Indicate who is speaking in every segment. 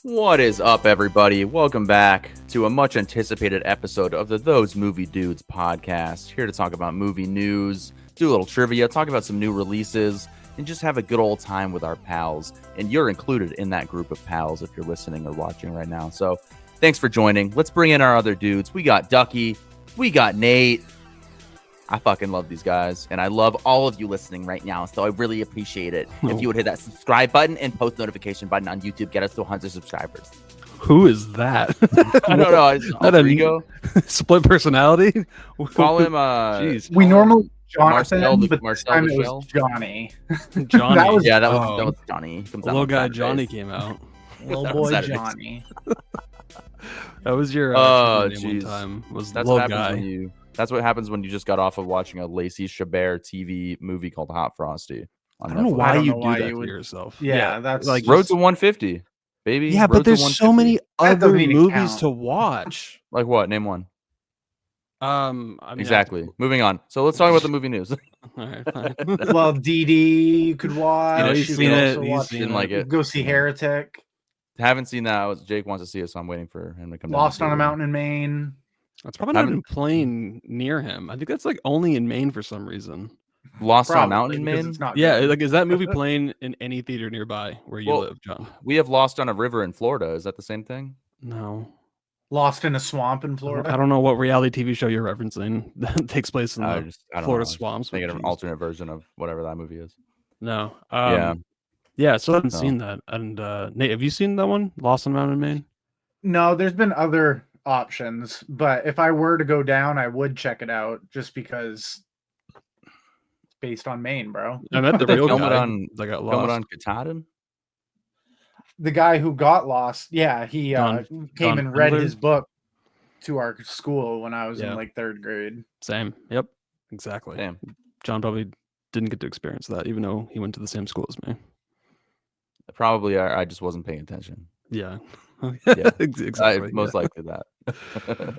Speaker 1: What is up, everybody? Welcome back to a much anticipated episode of the ThoseMovieDudes podcast. Here to talk about movie news, do a little trivia, talk about some new releases, and just have a good old time with our pals. And you're included in that group of pals if you're listening or watching right now. So thanks for joining. Let's bring in our other dudes. We got Ducky. We got Nate. I fucking love these guys, and I love all of you listening right now, so I really appreciate it. If you would hit that subscribe button and post notification button on YouTube, get us to 100 subscribers.
Speaker 2: Who is that?
Speaker 1: I don't know. Alter ego?
Speaker 2: Split personality?
Speaker 1: Call him,
Speaker 3: Jeez. We normally Jonathan,
Speaker 1: Marcel,
Speaker 3: but
Speaker 1: Marcel
Speaker 3: this time it
Speaker 1: Michel?
Speaker 3: was Johnny.
Speaker 2: Johnny.
Speaker 3: That was
Speaker 1: Johnny. He comes out
Speaker 2: little
Speaker 1: on
Speaker 2: guy
Speaker 1: Saturdays.
Speaker 2: Johnny came out.
Speaker 3: little boy
Speaker 1: Saturdays.
Speaker 3: Johnny.
Speaker 2: That was your
Speaker 1: Oh,
Speaker 2: name one
Speaker 1: jeez.
Speaker 2: time. Was
Speaker 1: That's
Speaker 2: little
Speaker 1: what happens
Speaker 2: guy.
Speaker 1: when you. That's what happens when you just got off of watching a Lacey Chabert TV movie called Hot Frosty. On
Speaker 2: I don't know
Speaker 1: Netflix.
Speaker 2: why
Speaker 3: I don't
Speaker 2: you
Speaker 3: know
Speaker 2: do
Speaker 3: why
Speaker 2: that
Speaker 3: you
Speaker 2: to
Speaker 3: would-
Speaker 2: yourself.
Speaker 3: Yeah, that's
Speaker 2: like
Speaker 1: Road to 150, baby.
Speaker 2: Yeah,
Speaker 1: Road
Speaker 2: but
Speaker 1: to
Speaker 2: there's so
Speaker 1: 150.
Speaker 2: many
Speaker 3: That
Speaker 2: other
Speaker 3: doesn't even
Speaker 2: movies
Speaker 3: count.
Speaker 2: to watch.
Speaker 1: Like what? Name one.
Speaker 2: I mean,
Speaker 1: Exactly. Moving on. So let's talk about the movie news.
Speaker 2: All right, fine.
Speaker 3: well, DD you could watch.
Speaker 1: No,
Speaker 3: You
Speaker 1: he's
Speaker 3: could
Speaker 1: seen it.
Speaker 3: also
Speaker 2: He's
Speaker 3: watch-
Speaker 2: seen
Speaker 1: Didn't like it.
Speaker 3: Go see Heretic.
Speaker 1: Haven't seen that. Jake wants to see it, so I'm waiting for him to come down.
Speaker 3: Lost
Speaker 1: to
Speaker 3: on
Speaker 1: see
Speaker 3: a
Speaker 1: it.
Speaker 3: Mountain in Maine.
Speaker 2: That's probably not
Speaker 1: Haven't-
Speaker 2: even playing near him. I think that's like only in Maine for some reason.
Speaker 1: Lost on a
Speaker 3: Probably,
Speaker 1: Mountain in
Speaker 3: because
Speaker 1: Maine.
Speaker 3: it's not
Speaker 2: Yeah,
Speaker 3: good.
Speaker 2: like is that movie playing in any theater nearby where you
Speaker 1: Well,
Speaker 2: live, John?
Speaker 1: We have Lost on a River in Florida. Is that the same thing?
Speaker 2: No.
Speaker 3: Lost in a swamp in
Speaker 2: I
Speaker 3: Florida.
Speaker 2: don't know what reality TV show you're referencing that takes place in
Speaker 1: I
Speaker 2: the
Speaker 1: don't
Speaker 2: Florida
Speaker 1: know.
Speaker 2: swamps.
Speaker 1: Thinking of
Speaker 2: Jeez.
Speaker 1: an alternate version of whatever that movie is.
Speaker 2: No.
Speaker 1: Yeah.
Speaker 2: Yeah, so I haven't
Speaker 1: No.
Speaker 2: seen that. And Nate, have you seen that one? Lost on Mountain in Maine?
Speaker 3: No, there's been other options, but if I were to go down, I would check it out just because it's based on Maine, bro.
Speaker 2: I met the
Speaker 1: They
Speaker 2: real
Speaker 1: film it
Speaker 2: guy
Speaker 1: on-
Speaker 2: that got
Speaker 1: Filmed
Speaker 2: lost.
Speaker 1: on Katahdin?
Speaker 3: The guy who got lost, yeah, he
Speaker 2: John
Speaker 3: came and read
Speaker 2: Findler?
Speaker 3: his book to our school when I was
Speaker 2: Yeah.
Speaker 3: in like third grade.
Speaker 2: Same. Yep. Exactly.
Speaker 1: Damn.
Speaker 2: John probably didn't get to experience that, even though he went to the same school as me.
Speaker 1: Probably I just wasn't paying attention.
Speaker 2: Yeah.
Speaker 1: Yeah.
Speaker 2: Exactly.
Speaker 1: Most likely that.
Speaker 2: yeah.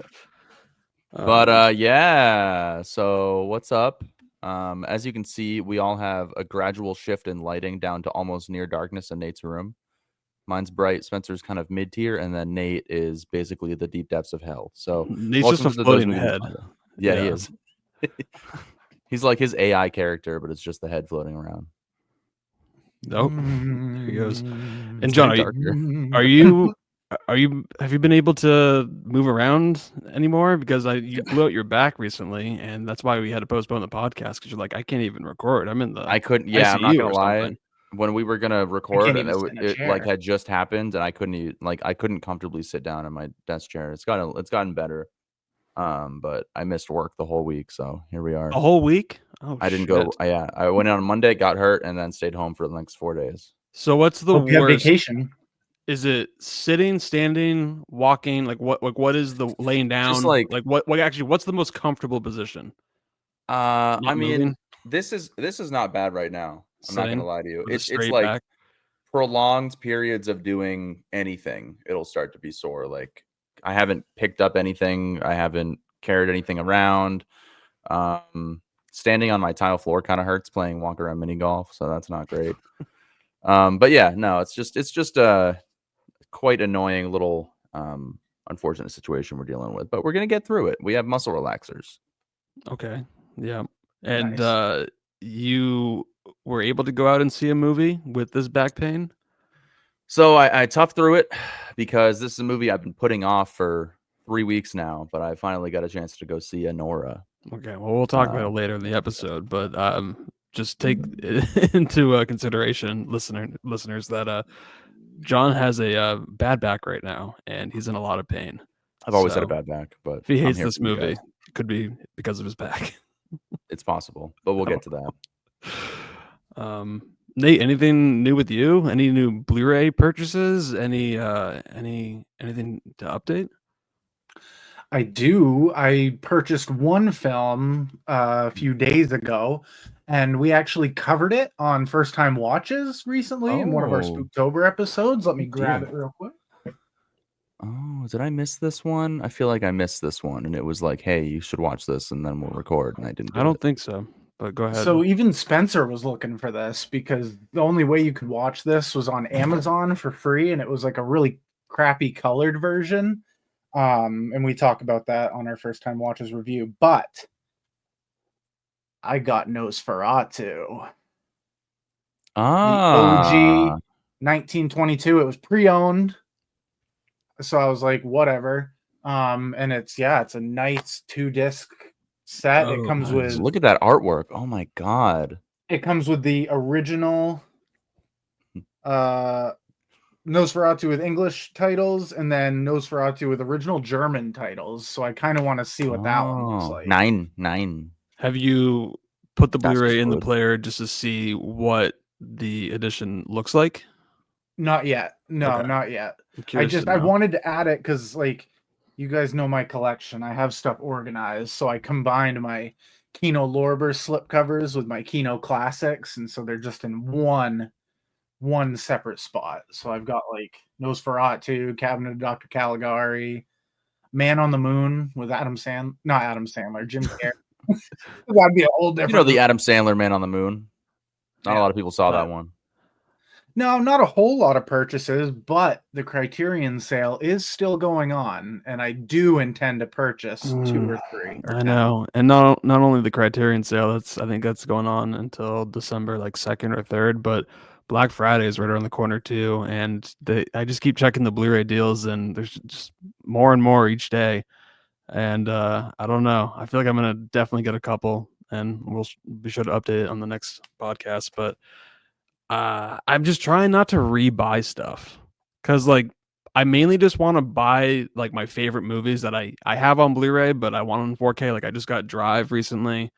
Speaker 1: But yeah, so what's up? As you can see, we all have a gradual shift in lighting down to almost near darkness in Nate's room. Mine's bright, Spencer's kind of mid-tier, and then Nate is basically the deep depths of hell. So
Speaker 2: Nate's just a
Speaker 1: welcome to the
Speaker 2: floating
Speaker 1: Those
Speaker 2: head.
Speaker 1: Movies podcast. Yeah, he
Speaker 2: Yeah.
Speaker 1: is. He's like his AI character, but it's just the head floating around.
Speaker 2: Nope. he goes.
Speaker 3: And
Speaker 2: And John,
Speaker 1: darker.
Speaker 2: are you have you been able to move around anymore? Because you blew out your back recently, and that's why we had to postpone the podcast, because you're like, I can't even record. I'm in the
Speaker 1: I couldn't. Yeah, I'm not
Speaker 2: ICU
Speaker 1: gonna
Speaker 2: or
Speaker 1: lie.
Speaker 2: something.
Speaker 1: When we were gonna record, and
Speaker 3: even sit in a
Speaker 1: it like
Speaker 3: chair.
Speaker 1: had just happened, and I couldn't comfortably sit down in my desk chair. It's gotten better. But I missed work the whole week, so here we are.
Speaker 2: A whole week? Oh,
Speaker 1: I didn't
Speaker 2: shit.
Speaker 1: go. Yeah, I went on Monday, got hurt, and then stayed home for the next 4 days.
Speaker 2: So what's the
Speaker 3: Hope you have
Speaker 2: worst?
Speaker 3: vacation.
Speaker 2: Is it sitting, standing, walking? Like what is the laying down?
Speaker 1: like-
Speaker 2: what actually what's the most comfortable position?
Speaker 1: I
Speaker 2: Not
Speaker 1: mean,
Speaker 2: moving?
Speaker 1: this is not bad right now. I'm not
Speaker 2: Sitting
Speaker 1: gonna lie to you.
Speaker 2: with a
Speaker 1: It's
Speaker 2: straight
Speaker 1: like
Speaker 2: back?
Speaker 1: prolonged periods of doing anything, it'll start to be sore. Like I haven't picked up anything. I haven't carried anything around. Standing on my tile floor kind of hurts playing walk around mini golf, so that's not great. But yeah, no, it's just a quite annoying little unfortunate situation we're dealing with, but we're gonna get through it. We have muscle relaxers.
Speaker 2: Okay. Yeah. And
Speaker 3: Nice.
Speaker 2: You were able to go out and see a movie with this back pain?
Speaker 1: So I toughed through it because this is a movie I've been putting off for 3 weeks now, but I finally got a chance to go see Anora.
Speaker 2: Okay, well, we'll talk about it later in the episode, but just take into consideration, listeners, that John has a bad back right now, and he's in a lot of pain.
Speaker 1: I've always had a
Speaker 2: So,
Speaker 1: bad back, but
Speaker 2: If he
Speaker 1: I'm
Speaker 2: hates
Speaker 1: here
Speaker 2: this
Speaker 1: for you
Speaker 2: movie,
Speaker 1: guys.
Speaker 2: it could be because of his back.
Speaker 1: It's possible, but we'll get to that.
Speaker 2: Nate, anything new with you? Any new Blu-ray purchases? Anything to update?
Speaker 3: I do. I purchased one film a few days ago, and we actually covered it on First Time Watches recently in one of our
Speaker 1: Oh.
Speaker 3: Spooktober episodes. Let me
Speaker 1: Good
Speaker 3: grab
Speaker 1: deal.
Speaker 3: it real quick.
Speaker 1: Oh, did I miss this one? I feel like I missed this one, and it was like, "Hey, you should watch this," and then we'll record. And I didn't.
Speaker 2: I don't think so, but go ahead.
Speaker 3: So even Spencer was looking for this because the only way you could watch this was on Amazon for free, and it was like a really crappy colored version. And we talk about that on our first time watches review. But I got Nosferatu. The OG 1922. It was pre-owned. So I was like, whatever. And it's a nice 2-disc set. It comes with
Speaker 1: look at that artwork. Oh my god.
Speaker 3: It comes with the original Nosferatu with English titles and then Nosferatu with original German titles. So I kind of want to see what that one looks like.
Speaker 1: 9.
Speaker 2: Have you put the
Speaker 1: That's
Speaker 2: Blu-ray in the
Speaker 1: good.
Speaker 2: player just to see what the edition looks like?
Speaker 3: Not yet. No,
Speaker 2: Okay.
Speaker 3: not yet.
Speaker 2: I
Speaker 3: wanted to add it because like you guys know my collection. I have stuff organized. So I combined my Kino Lorber slipcovers with my Kino Classics. And so they're just in one separate spot. So I've got like Nosferatu, Cabinet of Dr. Caligari, Man on the Moon with Jim Carrey. That'd be a whole different.
Speaker 1: You know the Adam Sandler Man on the Moon. Not a lot of people saw that one.
Speaker 3: No, not a whole lot of purchases, but the Criterion sale is still going on, and I do intend to purchase 2 or 3.
Speaker 2: I know, and not only the Criterion sale. I think that's going on until December, like 2nd or 3rd. But Black Friday is right around the corner too, and I just keep checking the Blu-ray deals, and there's just more and more each day. And I don't know. I feel like I'm gonna definitely get a couple, and we'll be sure to update it on the next podcast. But I'm just trying not to rebuy stuff because like I mainly just want to buy like my favorite movies that I have on Blu-ray, but I want on 4K. Like I just got Drive recently.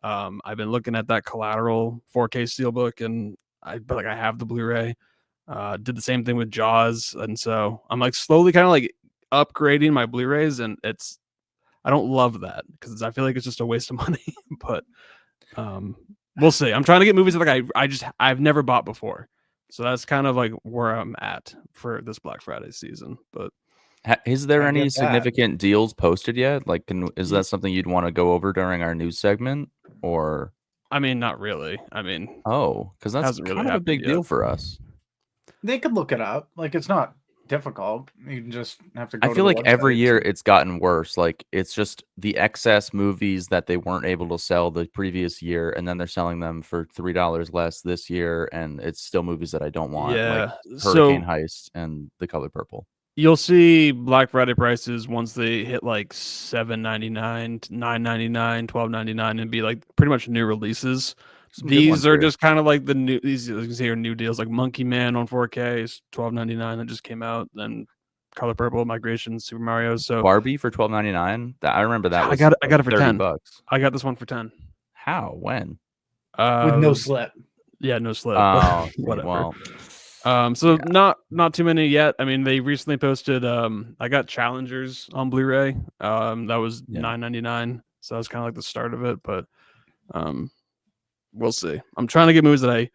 Speaker 2: I've been looking at that Collateral 4K steelbook, and I have the Blu-ray. Did the same thing with Jaws, and so I'm like slowly kind of like upgrading my Blu-rays, and I don't love that because I feel like it's just a waste of money. But we'll see. I'm trying to get movies that like I've never bought before, so that's kind of like where I'm at for this Black Friday season. But
Speaker 1: is there any significant deals posted yet? Like, is that something you'd want to go over during our news segment? Or
Speaker 2: I mean, not really. I mean,
Speaker 1: because that's
Speaker 2: really
Speaker 1: kind of a big deal for us.
Speaker 3: They could look it up. Like it's not difficult. You can just have to go.
Speaker 1: I feel like every year it's gotten worse. Like it's just the excess movies that they weren't able to sell the previous year, and then they're selling them for $3 less this year, and it's still movies that I don't want.
Speaker 2: Yeah,
Speaker 1: like Hurricane Heist and The Color Purple.
Speaker 2: You'll see Black Friday prices once they hit like $7.99, $9.99, $12.99, and be like pretty much new releases. These are just kind of like the new. These are new deals, like Monkey Man on 4K is $12.99 that just came out. Then Color Purple, Migration, Super Mario. So
Speaker 1: Barbie for $12.99. I remember that.
Speaker 2: I got it for $10.
Speaker 1: $30.
Speaker 2: I got this one for $10.
Speaker 1: How? When?
Speaker 3: With no slip.
Speaker 2: Yeah, no slip.
Speaker 1: Oh,
Speaker 2: whatever.
Speaker 1: Well,
Speaker 2: not too many yet. I mean, they recently posted. I got Challengers on Blu-ray. That was $9.99. So that was kind of like the start of it, but we'll see. I'm trying to get movies that I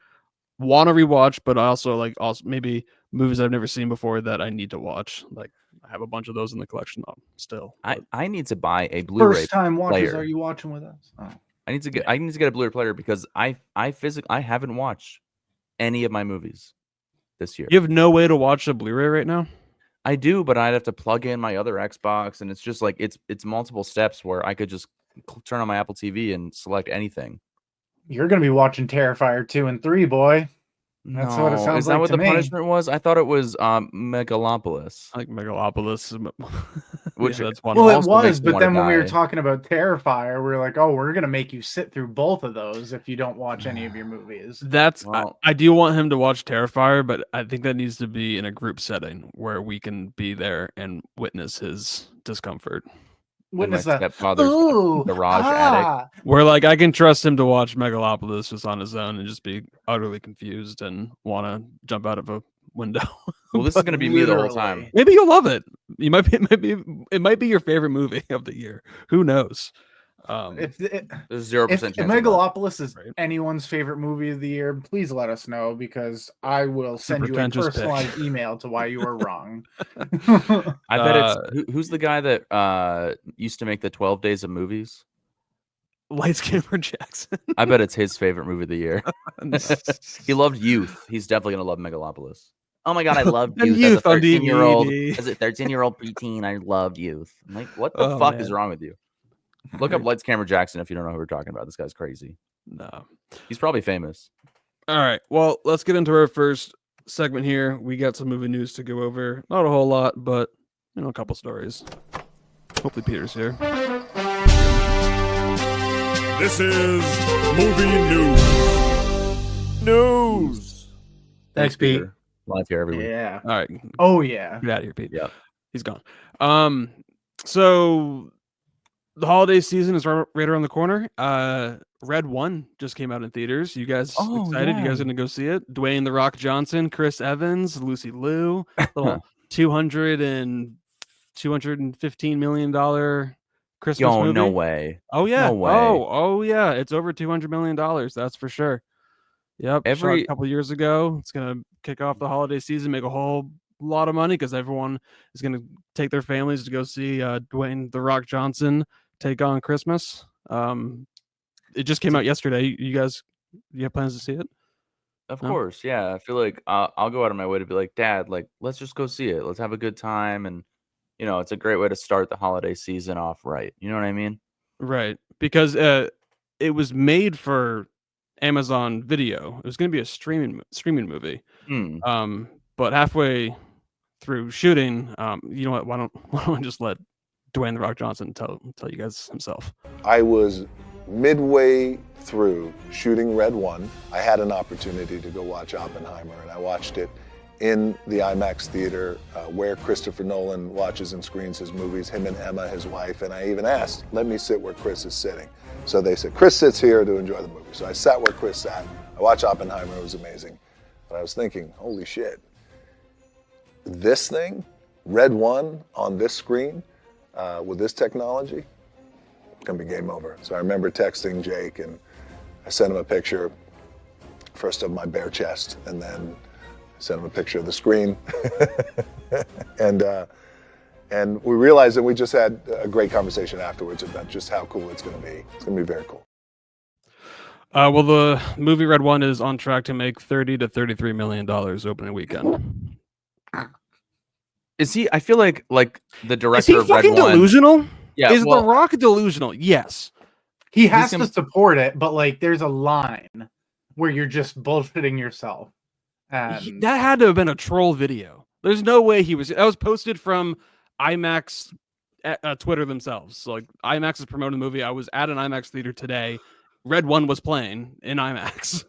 Speaker 2: want to rewatch, but also maybe movies I've never seen before that I need to watch. Like I have a bunch of those in the collection still.
Speaker 1: I need to buy a Blu-ray.
Speaker 3: First time watchers, are you watching with us? Oh.
Speaker 1: I need to get a Blu-ray player because I haven't watched any of my movies this year.
Speaker 2: You have no way to watch a Blu-ray right now?
Speaker 1: I do, but I'd have to plug in my other Xbox, and it's just like it's multiple steps where I could just turn on my Apple TV and select anything.
Speaker 3: You're gonna be watching Terrifier 2 and 3, boy. That's what it sounds like.
Speaker 1: Is that what the
Speaker 3: me.
Speaker 1: punishment was? I thought it was Megalopolis.
Speaker 2: I like Megalopolis.
Speaker 1: Which
Speaker 3: that's one. Well, it was, but then when we were talking about Terrifier, we were like, "Oh, we're gonna make you sit through both of those if you don't watch any of your movies."
Speaker 2: I do want him to watch Terrifier, but I think that needs to be in a group setting where we can be there and witness his discomfort.
Speaker 3: Witness that
Speaker 1: stepfather's garage attic,
Speaker 2: where like I can trust him to watch Megalopolis just on his own and just be utterly confused and want to jump out of a window.
Speaker 1: Well, this is going to be me the whole time.
Speaker 2: Maybe you'll love it. It might be your favorite movie of the year. Who knows?
Speaker 1: There's 0% chance.
Speaker 3: If Megalopolis is anyone's favorite movie of the year, please let us know because I will send you a personalized email to why you are wrong.
Speaker 1: I bet it's who's the guy that used to make the 12 Days of Movies?
Speaker 2: Lights, Camera, Jackson.
Speaker 1: I bet it's his favorite movie of the year. He loved Youth. He's definitely gonna love Megalopolis. oh my god, I loved
Speaker 2: And
Speaker 1: Youth as a
Speaker 2: Youth on
Speaker 1: 13-year-old,
Speaker 2: DVD.
Speaker 1: as a 13-year-old preteen. I loved Youth. I'm like, what the
Speaker 2: Oh,
Speaker 1: fuck is
Speaker 2: man.
Speaker 1: wrong with you? Look up Lights Camera Jackson if you don't know who we're talking about. This guy's crazy.
Speaker 2: No.
Speaker 1: He's probably famous.
Speaker 2: All right. Well, let's get into our first segment here. We got some movie news to go over. Not a whole lot, but a couple stories. Hopefully Peter's here.
Speaker 4: This is movie news.
Speaker 3: Thanks, Pete.
Speaker 1: Peter. Live here every week.
Speaker 3: Yeah.
Speaker 2: All right.
Speaker 3: Oh yeah.
Speaker 2: Get out of here, Pete.
Speaker 1: Yeah.
Speaker 2: He's gone. So the holiday season is right around the corner. Red 1 just came out in theaters. You guys excited? You guys gonna go see it? Dwayne "The Rock" Johnson, Chris Evans, Lucy Liu, little $215 million Christmas movie.
Speaker 1: No way.
Speaker 2: Oh yeah.
Speaker 1: No way.
Speaker 2: Oh yeah. It's over $200 million. That's for sure. Yep. Shot a couple years ago. It's gonna kick off the holiday season, make a whole lot of money because everyone is gonna take their families to go see Dwayne "The Rock" Johnson take on Christmas. It just came out yesterday. You have plans to see it?
Speaker 1: Of course, yeah. I feel like I'll go out of my way to be like, Dad, like, let's just go see it. Let's have a good time, and it's a great way to start the holiday season off right. You know what I mean?
Speaker 2: Right, because it was made for Amazon Video. It was going to be a streaming movie. But halfway through shooting, you know what? Why don't I just let Dwayne "The Rock" Johnson tell you guys himself?
Speaker 5: I was midway through shooting Red 1. I had an opportunity to go watch Oppenheimer, and I watched it in the IMAX theater where Christopher Nolan watches and screens his movies, him and Emma, his wife, and I even asked, let me sit where Chris is sitting. So they said, Chris sits here to enjoy the movie. So I sat where Chris sat. I watched Oppenheimer, it was amazing. But I was thinking, holy shit, this thing, Red 1 on this screen, with this technology, it's gonna be game over. So I remember texting Jake and I sent him a picture, first of my bare chest, and then I sent him a picture of the screen. and we realized that we just had a great conversation afterwards about just how cool it's gonna be. It's gonna be very cool.
Speaker 2: Well, the movie Red 1 is on track to make $30 to $33 million opening weekend.
Speaker 1: Is he? I feel like the director
Speaker 2: is he
Speaker 1: of Red
Speaker 2: fucking
Speaker 1: 1.
Speaker 2: delusional?
Speaker 1: Yeah.
Speaker 2: Is The Rock delusional? Yes.
Speaker 3: He has to support it, but like, there's a line where you're just bullshitting yourself.
Speaker 2: That had to have been a troll video. There's no way he was. That was posted from IMAX Twitter themselves. So, like, IMAX is promoting the movie. I was at an IMAX theater today. Red 1 was playing in IMAX.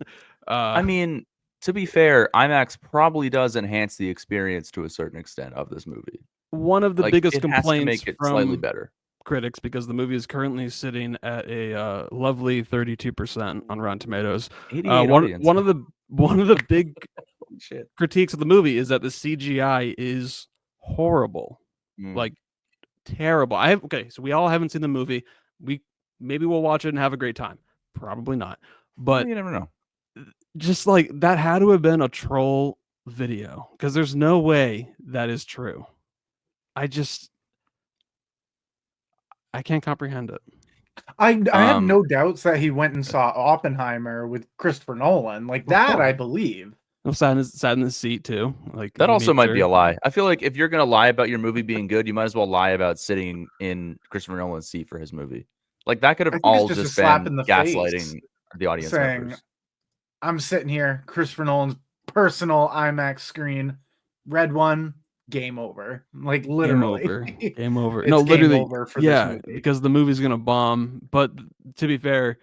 Speaker 1: I mean, to be fair, IMAX probably does enhance the experience to a certain extent of this movie.
Speaker 2: One of the biggest
Speaker 1: it has to
Speaker 2: complaints
Speaker 1: make it
Speaker 2: from
Speaker 1: slightly better.
Speaker 2: critics, because the movie is currently sitting at a lovely 32% on Rotten Tomatoes. One of the big critiques of the movie is that the CGI is horrible, like terrible. So we all haven't seen the movie. Maybe we'll watch it and have a great time. Probably not, but
Speaker 1: you never know.
Speaker 2: Just like that had to have been a troll video, because there's no way that is true. I can't comprehend it.
Speaker 3: I have no doubts that he went and saw Oppenheimer with Christopher Nolan. Like that, I believe.
Speaker 2: Sat in the seat too. Like
Speaker 1: that also might be a lie. I feel like if you're gonna lie about your movie being good, you might as well lie about sitting in Christopher Nolan's seat for his movie. Like that could have all just been gaslighting the audience
Speaker 3: saying,
Speaker 1: members.
Speaker 3: I'm sitting here, Christopher Nolan's personal IMAX screen, Red 1, game over. Like literally,
Speaker 2: game over.
Speaker 3: It's
Speaker 2: no, literally,
Speaker 3: game over for this movie.
Speaker 2: Because the movie's gonna bomb. But to be fair,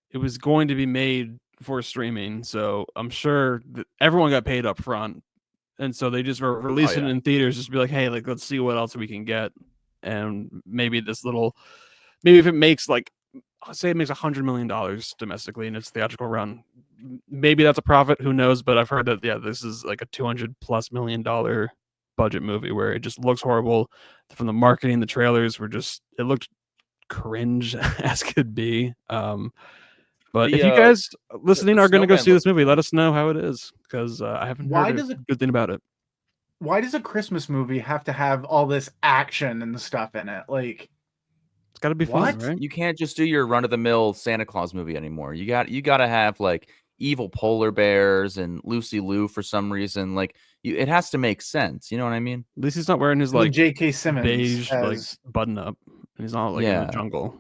Speaker 2: it was going to be made for streaming, so I'm sure that everyone got paid up front, and so they just were releasing it in theaters, just be like, hey, like let's see what else we can get, and maybe if it makes say it makes $100 million domestically in its theatrical run, maybe that's a profit. Who knows? But I've heard that this is like a $200+ million budget movie where it just looks horrible. From the marketing, the trailers were it looked cringe as could be. But if you guys listening are going to go see this movie, let us know how it is, because I haven't heard a good thing about it.
Speaker 3: Why does a Christmas movie have to have all this action and stuff in it? Like,
Speaker 2: it's got to be fun, right?
Speaker 1: You can't just do your run-of-the-mill Santa Claus movie anymore. You got to have like evil polar bears and Lucy Liu for some reason. Like, it has to make sense. You know what I mean?
Speaker 2: At least he's not wearing his
Speaker 3: Well,
Speaker 2: like
Speaker 3: J.K. Simmons
Speaker 2: beige like
Speaker 3: has
Speaker 2: button up, and he's not like in the jungle.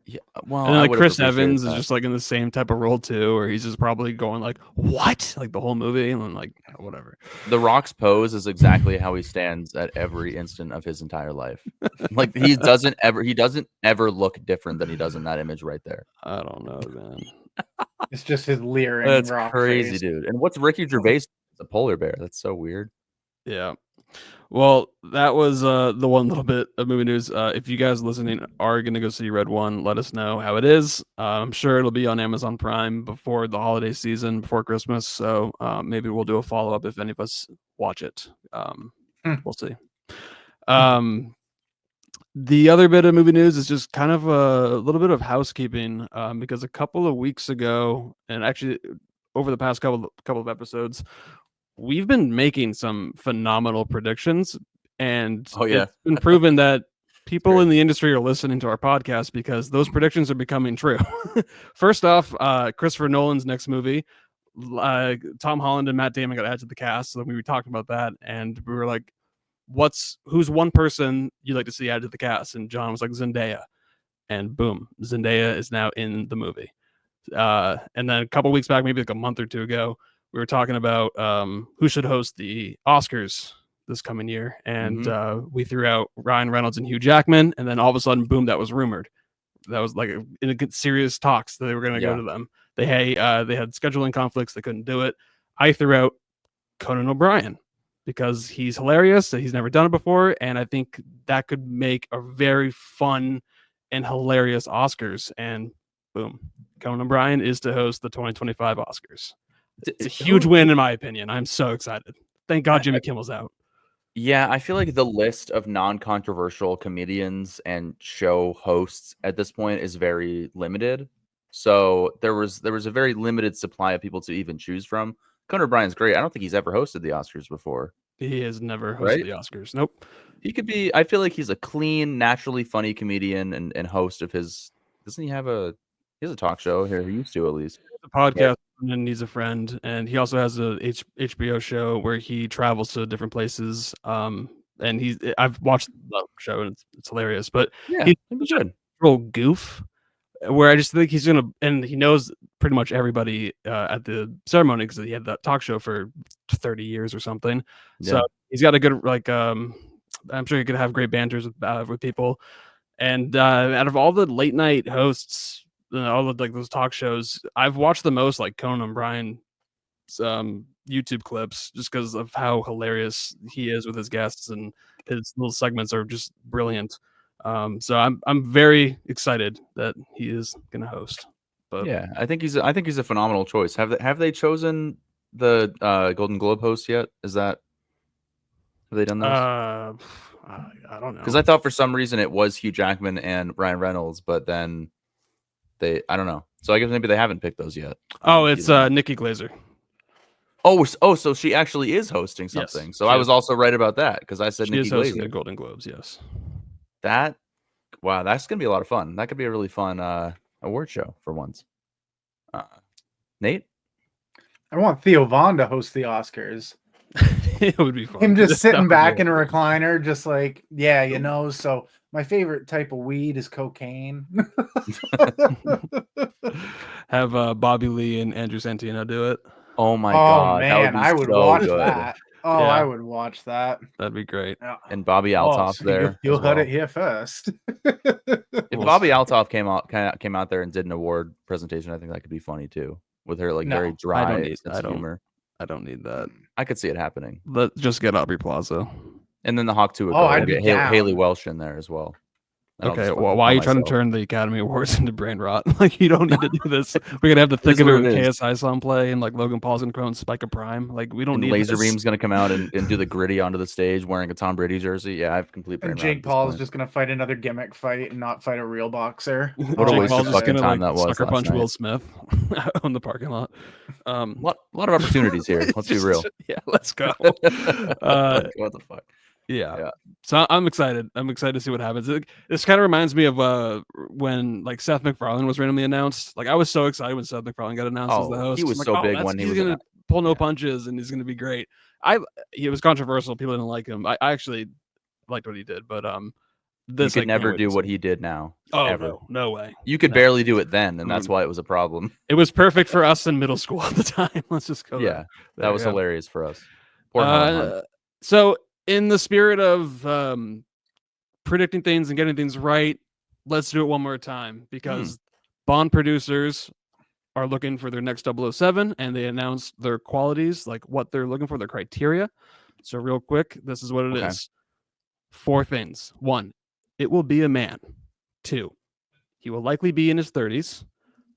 Speaker 1: Yeah. Well,
Speaker 2: And then,
Speaker 1: I
Speaker 2: like
Speaker 1: would have
Speaker 2: Chris
Speaker 1: appreciated
Speaker 2: Evans is
Speaker 1: that.
Speaker 2: just like in the same type of role too, where he's just probably going like, "What?" like the whole movie, and then, like whatever.
Speaker 1: The Rock's pose is exactly how he stands at every instant of his entire life. Like he doesn't ever look different than he does in that image right there.
Speaker 2: I don't know, man.
Speaker 3: it's just his leering
Speaker 1: That's
Speaker 3: rock
Speaker 1: crazy,
Speaker 3: face.
Speaker 1: dude. And what's Ricky Gervais? It's a polar bear. That's so weird.
Speaker 2: Yeah. Well, that was the one little bit of movie news. If you guys listening are going to go see Red One, let us know how it is. I'm sure it'll be on Amazon Prime before the holiday season, before Christmas. So maybe we'll do a follow up if any of us watch it. We'll see. The other bit of movie news is just kind of a little bit of housekeeping because a couple of weeks ago, and actually over the past couple of episodes, we've been making some phenomenal predictions, and it's been proven that people in the industry are listening to our podcast because those predictions are becoming true. First off, Christopher Nolan's next movie, Tom Holland and Matt Damon got added to the cast, so we were talking about that, and we were like, who's one person you'd like to see added to the cast? And John was like, Zendaya, and boom, Zendaya is now in the movie. And then a couple weeks back, maybe like a month or two ago, we were talking about who should host the Oscars this coming year, and we threw out Ryan Reynolds and Hugh Jackman, and then all of a sudden, boom, that was rumored. That was like in a serious talks that they were going to go to them. They had scheduling conflicts; they couldn't do it. I threw out Conan O'Brien because he's hilarious. He's never done it before, and I think that could make a very fun and hilarious Oscars. And boom, Conan O'Brien is to host the 2025 Oscars. It's a huge win, in my opinion. I'm so excited. Thank God Jimmy Kimmel's out.
Speaker 1: Yeah, I feel like the list of non-controversial comedians and show hosts at this point is very limited. So there was a very limited supply of people to even choose from. Conan O'Brien's great. I don't think he's ever hosted the Oscars before.
Speaker 2: He has never hosted the Oscars. Nope.
Speaker 1: He could be. I feel like he's a clean, naturally funny comedian and host of his. Doesn't he have a? He has a talk show here. He used to, at least.
Speaker 2: A podcast, and he's a friend, and he also has a HBO show where he travels to different places. And I've watched the show, and it's hilarious. But he's a real goof, where I just think he's gonna, and he knows pretty much everybody at the ceremony because he had that talk show for 30 years or something. Yeah. So he's got a good I'm sure he could have great banters with people. And out of all the late night hosts, all of those talk shows, I've watched the most Conan O'Brien YouTube clips just because of how hilarious he is with his guests, and his little segments are just brilliant. So I'm very excited that he is going to host. But
Speaker 1: yeah, I think he's a phenomenal choice. Have they chosen the Golden Globe host yet? Have they done those?
Speaker 2: I don't know,
Speaker 1: because I thought for some reason it was Hugh Jackman and Ryan Reynolds, but then I don't know. So I guess maybe they haven't picked those yet.
Speaker 2: Oh, it's Nikki Glaser.
Speaker 1: Oh, so she actually is hosting something.
Speaker 2: Yes,
Speaker 1: so I was also right about that because I said Nikki Glaser.
Speaker 2: She is hosting the Golden Globes. Yes.
Speaker 1: Wow, that's gonna be a lot of fun. That could be a really fun award show for once. Nate,
Speaker 3: I want Theo Von to host the Oscars.
Speaker 2: It would be fun.
Speaker 3: Him just sitting back in a recliner, just like, so my favorite type of weed is cocaine.
Speaker 2: Have Bobby Lee and Andrew Santino do it.
Speaker 1: Oh my God,
Speaker 3: man, I would watch that. Oh, yeah. I would watch that.
Speaker 2: That'd be great.
Speaker 3: Yeah.
Speaker 1: And Bobby Altoff there.
Speaker 3: You'll heard it here first.
Speaker 1: If Bobby Altoff came out there and did an award presentation, I think that could be funny too. With her very dry sense of humor.
Speaker 2: I don't need that.
Speaker 1: I could see it happening.
Speaker 2: Let's just get Aubrey Plaza.
Speaker 1: And then the Hawk 2 would go. I'd get Haley Welsh in there as well.
Speaker 2: Okay, well, why are you trying to turn the Academy Awards into brain rot? You don't need to do this. We're gonna have to think of it with KSI song play and Logan Paul's gonna come out and Spike a Prime. We don't need
Speaker 1: Laser Beam's gonna come out and do the gritty onto the stage wearing a Tom Brady jersey. Yeah, I have complete brain rot.
Speaker 3: Jake Paul is just gonna fight another gimmick fight and not fight a real boxer.
Speaker 1: What a waste of fucking time that was.
Speaker 2: Sucker punch Will Smith on the parking lot.
Speaker 1: A lot of opportunities here. Let's be real.
Speaker 2: Yeah, let's go.
Speaker 1: What the fuck?
Speaker 2: Yeah. So I'm excited. I'm excited to see what happens. This kind of reminds me of when like Seth MacFarlane was randomly announced. Like I was so excited when Seth MacFarlane got announced as the host.
Speaker 1: He was
Speaker 2: I'm
Speaker 1: so
Speaker 2: like,
Speaker 1: big when he
Speaker 2: he's
Speaker 1: was
Speaker 2: gonna pull no
Speaker 1: yeah.
Speaker 2: punches and he's gonna be great. He was controversial. People didn't like him. I actually liked what he did, but
Speaker 1: He could never do what he did now.
Speaker 2: Oh
Speaker 1: ever.
Speaker 2: no way.
Speaker 1: You could barely do it then, and that's why it was a problem.
Speaker 2: It was perfect for us in middle school at the time. Let's just go there.
Speaker 1: That was hilarious for us. Poor Helen Hunt.
Speaker 2: So in the spirit of predicting things and getting things right, let's do it one more time because Bond producers are looking for their next 007 and they announced their qualities, like what they're looking for, their criteria. So real quick, this is what it is. 4 things. 1, it will be a man. 2, he will likely be in his 30s.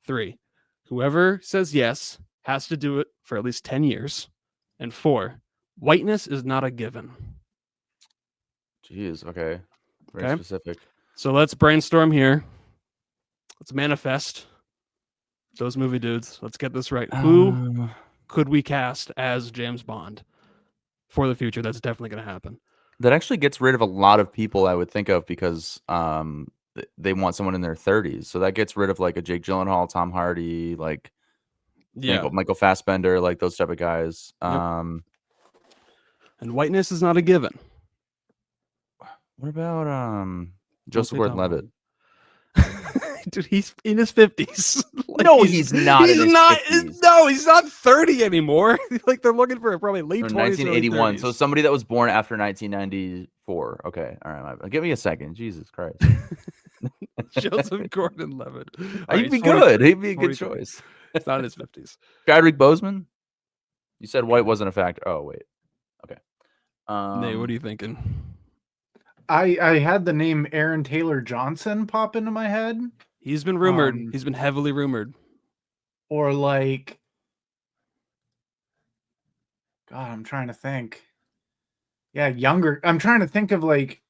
Speaker 2: 3, whoever says yes has to do it for at least 10 years. And 4, whiteness is not a given.
Speaker 1: Jeez, okay. Very specific.
Speaker 2: So let's brainstorm here. Let's manifest those movie dudes. Let's get this right. Who could we cast as James Bond for the future? That's definitely going to happen.
Speaker 1: That actually gets rid of a lot of people I would think of because they want someone in their 30s. So that gets rid of like a Jake Gyllenhaal, Tom Hardy, like Michael Fassbender, like those type of guys.
Speaker 2: And whiteness is not a given.
Speaker 1: What about Joseph Gordon-Levitt?
Speaker 2: Dude, he's in his 50s.
Speaker 1: Like, no, he's not.
Speaker 2: He's not. 50s. No, he's not 30 anymore. Like they're looking for probably late 20s.
Speaker 1: 1981. So somebody that was born after 1994. Okay, all right. Give me a second. Jesus Christ.
Speaker 2: Joseph Gordon-Levitt.
Speaker 1: He'd be good. He'd be a good choice.
Speaker 2: It's not in his 50s.
Speaker 1: Chadwick Boseman. You said white wasn't a factor. Oh wait. Okay.
Speaker 2: Nate, what are you thinking?
Speaker 3: I had the name Aaron Taylor Johnson pop into my head.
Speaker 2: He's been rumored. He's been heavily rumored.
Speaker 3: Or like, God, I'm trying to think. Yeah, younger. I'm trying to think of like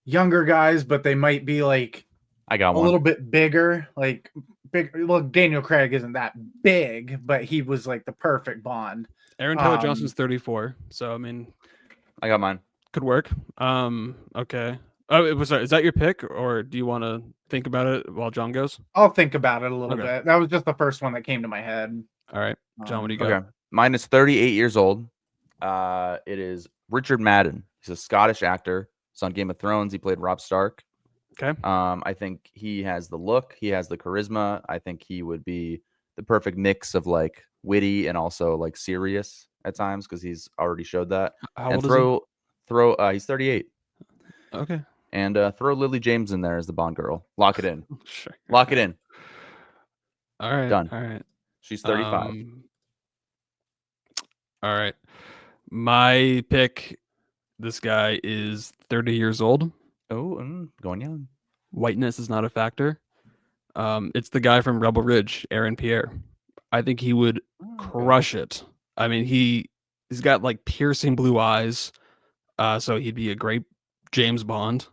Speaker 3: younger guys, but they might be like
Speaker 1: I got
Speaker 3: a little bit bigger. Like big. Well, Daniel Craig isn't that big, but he was like the perfect Bond.
Speaker 2: Aaron Taylor Johnson's 34, so I mean,
Speaker 1: I got mine.
Speaker 2: Could work. Okay. Oh, sorry. Is that your pick, or do you want to think about it while John goes?
Speaker 3: I'll think about it a little bit. That was just the first one that came to my head.
Speaker 2: All right, John, what do you got?
Speaker 1: Okay, mine is 38 years old. It is Richard Madden. He's a Scottish actor. He's on Game of Thrones. He played Robb Stark.
Speaker 2: Okay.
Speaker 1: I think he has the look. He has the charisma. I think he would be the perfect mix of like witty and also like serious at times because he's already showed that.
Speaker 2: How old is he?
Speaker 1: He's 38.
Speaker 2: Okay.
Speaker 1: And throw Lily James in there as the Bond girl. Lock it in.
Speaker 2: Sure.
Speaker 1: Lock it in.
Speaker 2: All right.
Speaker 1: Done.
Speaker 2: All right.
Speaker 1: She's 35.
Speaker 2: All right. My pick, this guy is 30 years old.
Speaker 1: Oh, going young.
Speaker 2: Whiteness is not a factor. It's the guy from Rebel Ridge, Aaron Pierre. I think he would crush it. I mean, he's got like piercing blue eyes. So he'd be a great James Bond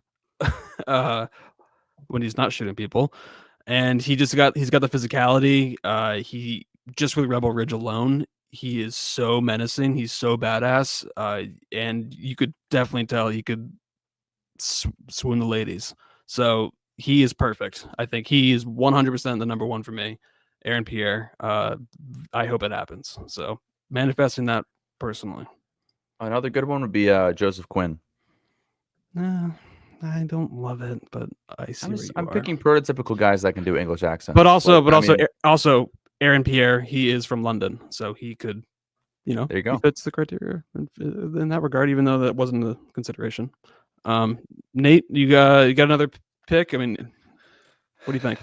Speaker 2: when he's not shooting people. And he's got the physicality. He just with Rebel Ridge alone, he is so menacing. He's so badass. And you could definitely tell he could swoon the ladies. So he is perfect. I think he is 100% the number one for me. Aaron Pierre. I hope it happens. So manifesting that personally.
Speaker 1: Another good one would be Joseph Quinn.
Speaker 2: No, I don't love it, but I see.
Speaker 1: I'm picking prototypical guys that can do English accents.
Speaker 2: But also Aaron Pierre. He is from London, so he could, there
Speaker 1: you go.
Speaker 2: He fits the criteria in that regard, even though that wasn't a consideration. Nate, you got another pick? I mean, what do you think?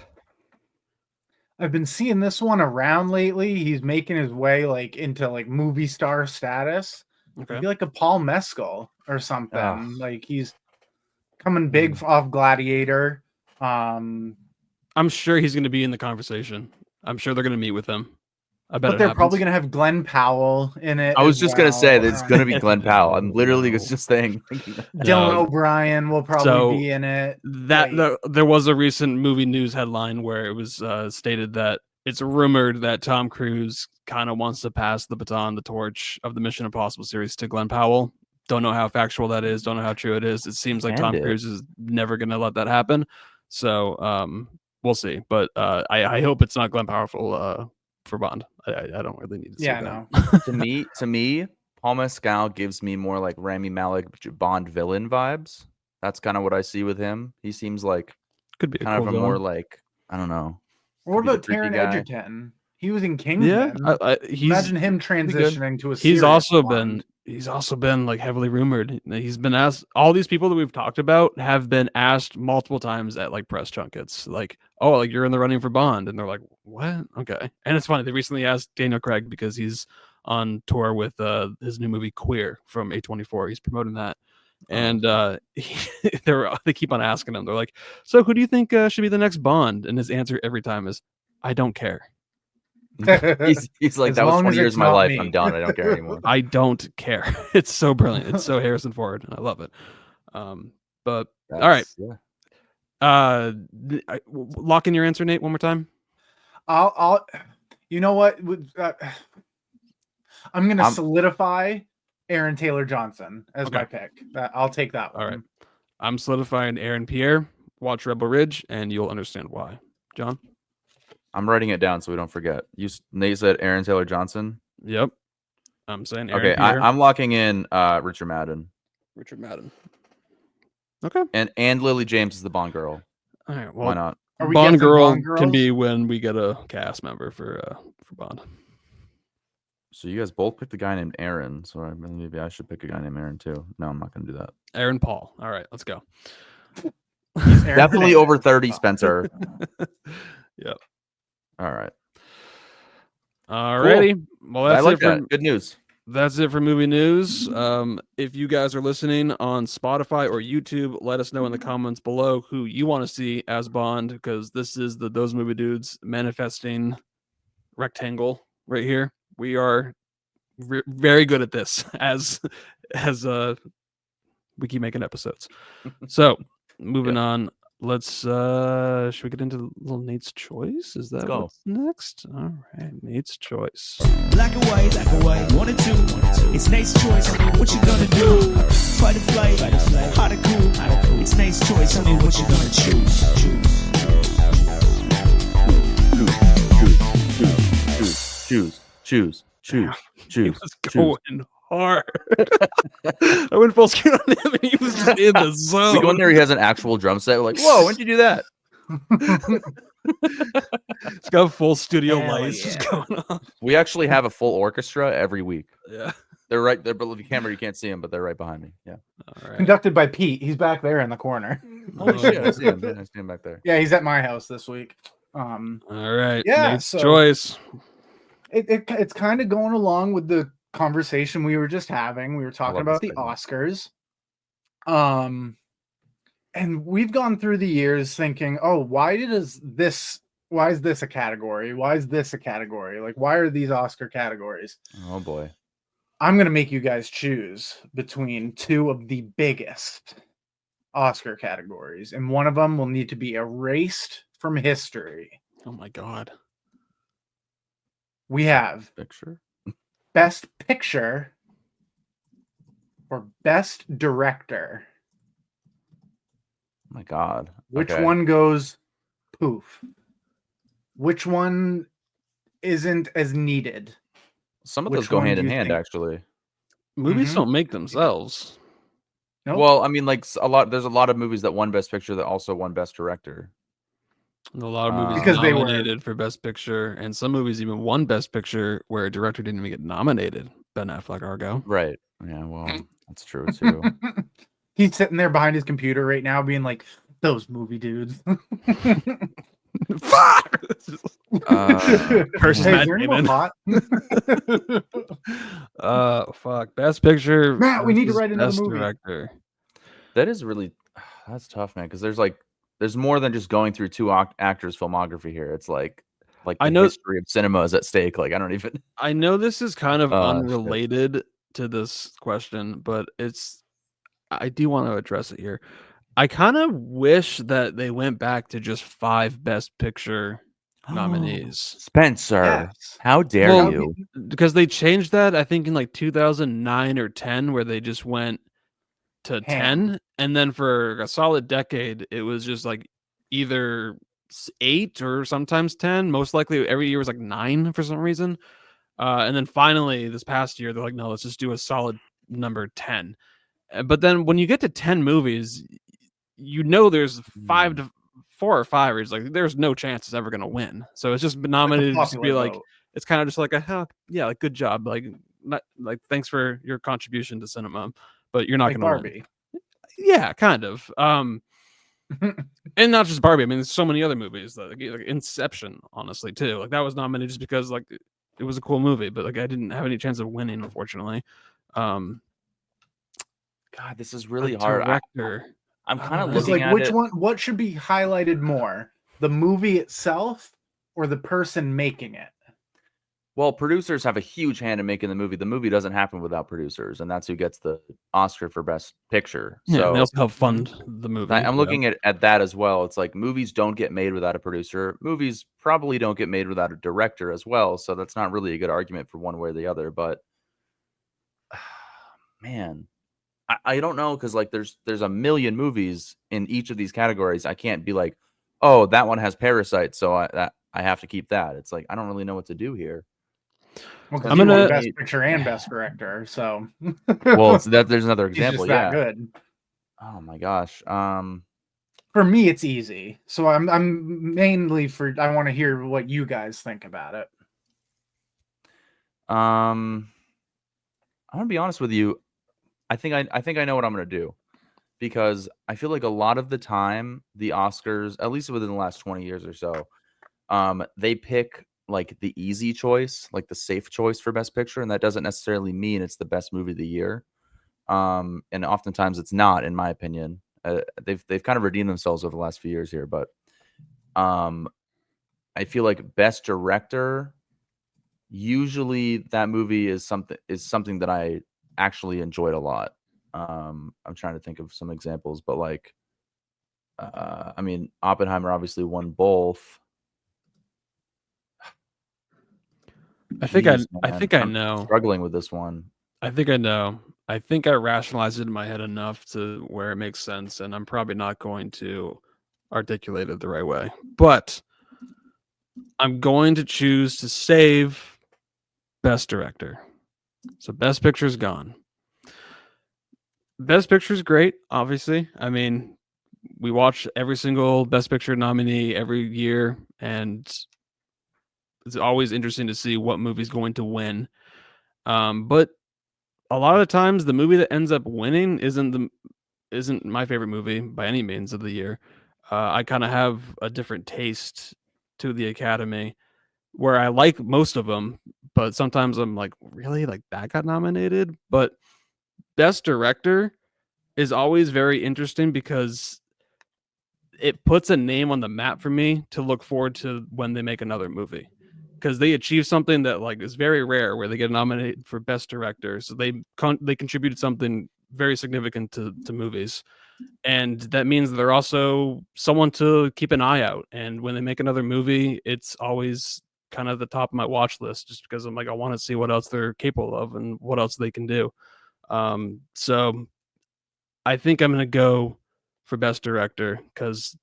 Speaker 3: I've been seeing this one around lately. He's making his way like into like movie star status.
Speaker 2: Okay.
Speaker 3: Maybe like a Paul Mescal or something. Like he's coming big off Gladiator.
Speaker 2: I'm sure he's going to be in the conversation. I'm sure they're going to meet with him. I bet.
Speaker 3: But they're probably going to have Glenn Powell in it.
Speaker 1: I was just going to say that it's going to be Glenn Powell. I'm literally just saying.
Speaker 3: Dylan O'Brien will probably be in it.
Speaker 2: There was a recent movie news headline where it was stated that it's rumored that Tom Cruise kind of wants to pass the baton, the torch of the Mission Impossible series to Glenn Powell. Don't know how factual that is. Don't know how true it is. It seems like Tom
Speaker 1: Candid.
Speaker 2: Cruise is never going to let that happen. So we'll see. But I hope it's not Glenn Powerful for Bond. I don't really need to see that.
Speaker 3: no.
Speaker 1: To me, Paul Mescal gives me more like Rami Malek Bond villain vibes. That's kind of what I see with him. He seems like
Speaker 2: Could be a
Speaker 1: kind
Speaker 2: cool
Speaker 1: of a more
Speaker 2: villain.
Speaker 1: like, I don't know.
Speaker 3: What
Speaker 1: Could be the
Speaker 3: about
Speaker 1: creepy
Speaker 3: Taron
Speaker 1: guy.
Speaker 3: Egerton? He was in Kingsman.
Speaker 2: Yeah,
Speaker 3: Imagine him
Speaker 1: good.
Speaker 3: transitioning to a.
Speaker 2: he's
Speaker 3: serious
Speaker 2: also
Speaker 3: Bond.
Speaker 2: been like heavily rumored. He's been asked. All these people that we've talked about have been asked multiple times at like press junkets, like, "Oh, like you're in the running for Bond," and they're like, "What?" Okay. And it's funny. They recently asked Daniel Craig because he's on tour with his new movie Queer from A24. He's promoting that. And they keep on asking him. They're like, "So who do you think should be the next Bond?" And his answer every time is, "I don't care.
Speaker 1: He's like,
Speaker 3: As
Speaker 1: that was
Speaker 3: long
Speaker 1: 20
Speaker 3: as
Speaker 1: years
Speaker 3: it's
Speaker 1: of my
Speaker 3: not
Speaker 1: life.
Speaker 3: me."
Speaker 1: I'm done. I don't care anymore.
Speaker 2: I don't care." It's so brilliant. It's so Harrison Ford. I love it. But all right.
Speaker 1: Yeah.
Speaker 2: Lock in your answer, Nate, one more time.
Speaker 3: I'll. You know what? I'm gonna solidify Aaron Taylor Johnson as my pick. I'll take that one.
Speaker 2: All right. I'm solidifying Aaron Pierre. Watch Rebel Ridge, and you'll understand why. John?
Speaker 1: I'm writing it down so we don't forget. Nate said Aaron Taylor Johnson.
Speaker 2: Yep. I'm saying Aaron
Speaker 1: Okay,
Speaker 2: Pierre.
Speaker 1: I'm locking in Richard Madden.
Speaker 2: Richard Madden. Okay.
Speaker 1: And Lily James is the Bond girl.
Speaker 2: All right. Well,
Speaker 1: Why not?
Speaker 3: Are we
Speaker 2: Bond
Speaker 3: guessing
Speaker 2: girl
Speaker 3: Bond
Speaker 2: can
Speaker 3: girls?
Speaker 2: be when we get a cast member for Bond.
Speaker 1: So you guys both picked a guy named Aaron. So maybe I should pick a guy named Aaron too. No, I'm not going to do that.
Speaker 2: Aaron Paul. All right, let's go.
Speaker 1: Definitely over 30, Spencer.
Speaker 2: Yep.
Speaker 1: All right.
Speaker 2: Alrighty. Well, that's
Speaker 1: I like
Speaker 2: it for
Speaker 1: that. Good news.
Speaker 2: That's it for movie news. If you guys are listening on Spotify or YouTube, let us know in the comments below who you want to see as Bond, because this is the Those Movie Dudes manifesting rectangle right here. We are very good at this as we keep making episodes. So moving on, let's should we get into little Nate's choice? Is that what's next? All right, Nate's choice.
Speaker 6: Black and white, 1 and 2. It's Nate's choice. What you gonna do? Fight or flight, hot or cool. It's Nate's choice. Tell me what you gonna choose.
Speaker 1: Choose.
Speaker 2: He was going hard. I went full screen on him, and he was just in the zone.
Speaker 1: We go in there. He has an actual drum set. We're like, whoa, when'd you do that?
Speaker 2: It's got full studio lights just going on.
Speaker 1: We actually have a full orchestra every week.
Speaker 2: Yeah,
Speaker 1: they're right there. But the camera, you can't see them, but they're right behind me. Yeah.
Speaker 2: All right.
Speaker 3: Conducted by Pete. He's back there in the corner.
Speaker 1: Holy shit! I see him. I see him back there.
Speaker 3: Yeah, he's at my house this week.
Speaker 2: All right.
Speaker 3: Yeah,
Speaker 2: Nate's
Speaker 3: so
Speaker 2: choice.
Speaker 3: It's kind of going along with the conversation we were just having. We were talking about the Oscars. And we've gone through the years thinking, oh, why is this a category? Why is this a category? Like, why are these Oscar categories?
Speaker 1: Oh boy.
Speaker 3: I'm going to make you guys choose between two of the biggest Oscar categories, and one of them will need to be erased from history.
Speaker 2: Oh my God.
Speaker 3: We have
Speaker 1: Picture.
Speaker 3: Best Picture or Best Director.
Speaker 1: Oh my God.
Speaker 3: Which
Speaker 1: Okay.
Speaker 3: one goes poof? Which one isn't as needed?
Speaker 1: Some of
Speaker 3: Which
Speaker 1: those go
Speaker 3: one
Speaker 1: hand
Speaker 3: do
Speaker 1: in
Speaker 3: you
Speaker 1: hand,
Speaker 3: think?
Speaker 1: actually.
Speaker 2: Movies don't make themselves.
Speaker 3: Nope.
Speaker 1: Well, I mean, like there's a lot of movies that won Best Picture that also won Best Director.
Speaker 2: And a lot of movies
Speaker 3: Because they were-
Speaker 2: nominated for Best Picture, and some movies even won Best Picture where a director didn't even get nominated. Ben Affleck, Argo.
Speaker 1: Right. Yeah. Well, that's true too.
Speaker 3: He's sitting there behind his computer right now being like, those movie dudes.
Speaker 2: Fuck! Versus
Speaker 3: Hey,
Speaker 2: Matt
Speaker 3: is there any more
Speaker 2: Damon.
Speaker 3: pot?
Speaker 2: Fuck. Best Picture.
Speaker 3: Matt, we need to
Speaker 2: versus
Speaker 3: write another
Speaker 2: Best
Speaker 3: movie.
Speaker 2: Director.
Speaker 1: That is really that's tough, man. Because there's more than just going through two actors' filmography here. It's like the
Speaker 2: I know-
Speaker 1: history of cinema is at stake. Like I don't even.
Speaker 2: I know this is kind of
Speaker 1: Shit.
Speaker 2: unrelated to this question, but I do want to address it here. I kind of wish that they went back to just 5 Best Picture nominees.
Speaker 1: Spencer,
Speaker 3: Yes.
Speaker 1: how dare
Speaker 2: Well,
Speaker 1: you?
Speaker 2: Because they changed that, I think in like 2009 or 10, where they just went to 10, and then for a solid decade, it was just like either 8 or sometimes 10. Most likely, every year was like 9 for some reason. And then finally, this past year, they're like, no, let's just do a solid number 10. But then when you get to 10 movies, there's 4 or 5 where it's like there's no chance it's ever gonna win. So it's just nominated just to be like,
Speaker 3: vote.
Speaker 2: it's kind of just like like good job, like not like thanks for your contribution to cinema, but you're not
Speaker 3: Like
Speaker 2: gonna
Speaker 3: Barbie.
Speaker 2: win. Yeah, kind of. And not just Barbie. I mean, there's so many other movies like Inception, honestly, too. Like that was nominated just because like it was a cool movie, but like I didn't have any chance of winning, unfortunately.
Speaker 1: God, this is really hard.
Speaker 2: Director.
Speaker 1: I'm kind of
Speaker 3: It's
Speaker 1: looking
Speaker 3: like
Speaker 1: at
Speaker 3: which
Speaker 1: it.
Speaker 3: one? What should be highlighted more, the movie itself or the person making it?
Speaker 1: Well, producers have a huge hand in making the movie. The movie doesn't happen without producers, and that's who gets the Oscar for Best Picture.
Speaker 2: Yeah, and they
Speaker 1: So
Speaker 2: also help fund the movie.
Speaker 1: I'm looking at that as well. It's like movies don't get made without a producer. Movies probably don't get made without a director as well. So that's not really a good argument for one way or the other. But man, I don't know, because like there's a million movies in each of these categories. I can't be like, oh, that one has Parasite, so I have to keep that. It's like I don't really know what to do here.
Speaker 3: Well,
Speaker 2: I'm
Speaker 3: you won
Speaker 2: gonna-
Speaker 3: Best Picture and Best Director, so
Speaker 1: Well, it's that there's another
Speaker 3: he's
Speaker 1: example.
Speaker 3: just that
Speaker 1: Yeah.
Speaker 3: good.
Speaker 1: Oh my gosh.
Speaker 3: For me, it's easy. So I'm mainly I want to hear what you guys think about it.
Speaker 1: I'm gonna be honest with you. I think I know what I'm gonna do, because I feel like a lot of the time the Oscars, at least within the last 20 years or so, they pick like the easy choice, like the safe choice for Best Picture, and that doesn't necessarily mean it's the best movie of the year. And oftentimes it's not, in my opinion. They've kind of redeemed themselves over the last few years here, but I feel like Best Director, usually that movie is something that I actually enjoyed a lot. I'm trying to think of some examples, but like, I mean, Oppenheimer obviously won both.
Speaker 2: I think I
Speaker 1: I'm
Speaker 2: know.
Speaker 1: struggling with this one.
Speaker 2: I think I know. I think I rationalized it in my head enough to where it makes sense, and I'm probably not going to articulate it the right way. But I'm going to choose to save Best Director. So Best Picture is gone. Best Picture is great, obviously. I mean, we watch every single Best Picture nominee every year, and it's always interesting to see what movie's going to win. But a lot of the times, the movie that ends up winning isn't my favorite movie by any means of the year. I kind of have a different taste to the Academy, where I like most of them, but sometimes I'm like, really, like that got nominated. But Best Director is always very interesting because it puts a name on the map for me to look forward to when they make another movie, because they achieve something that like is very rare, where they get nominated for Best Director. So they contributed something very significant to movies, and that means they're also someone to keep an eye out. And when they make another movie, it's always kind of the top of my watch list, just because I'm like, I want to see what else they're capable of and what else they can do. So I think I'm gonna go for Best Director because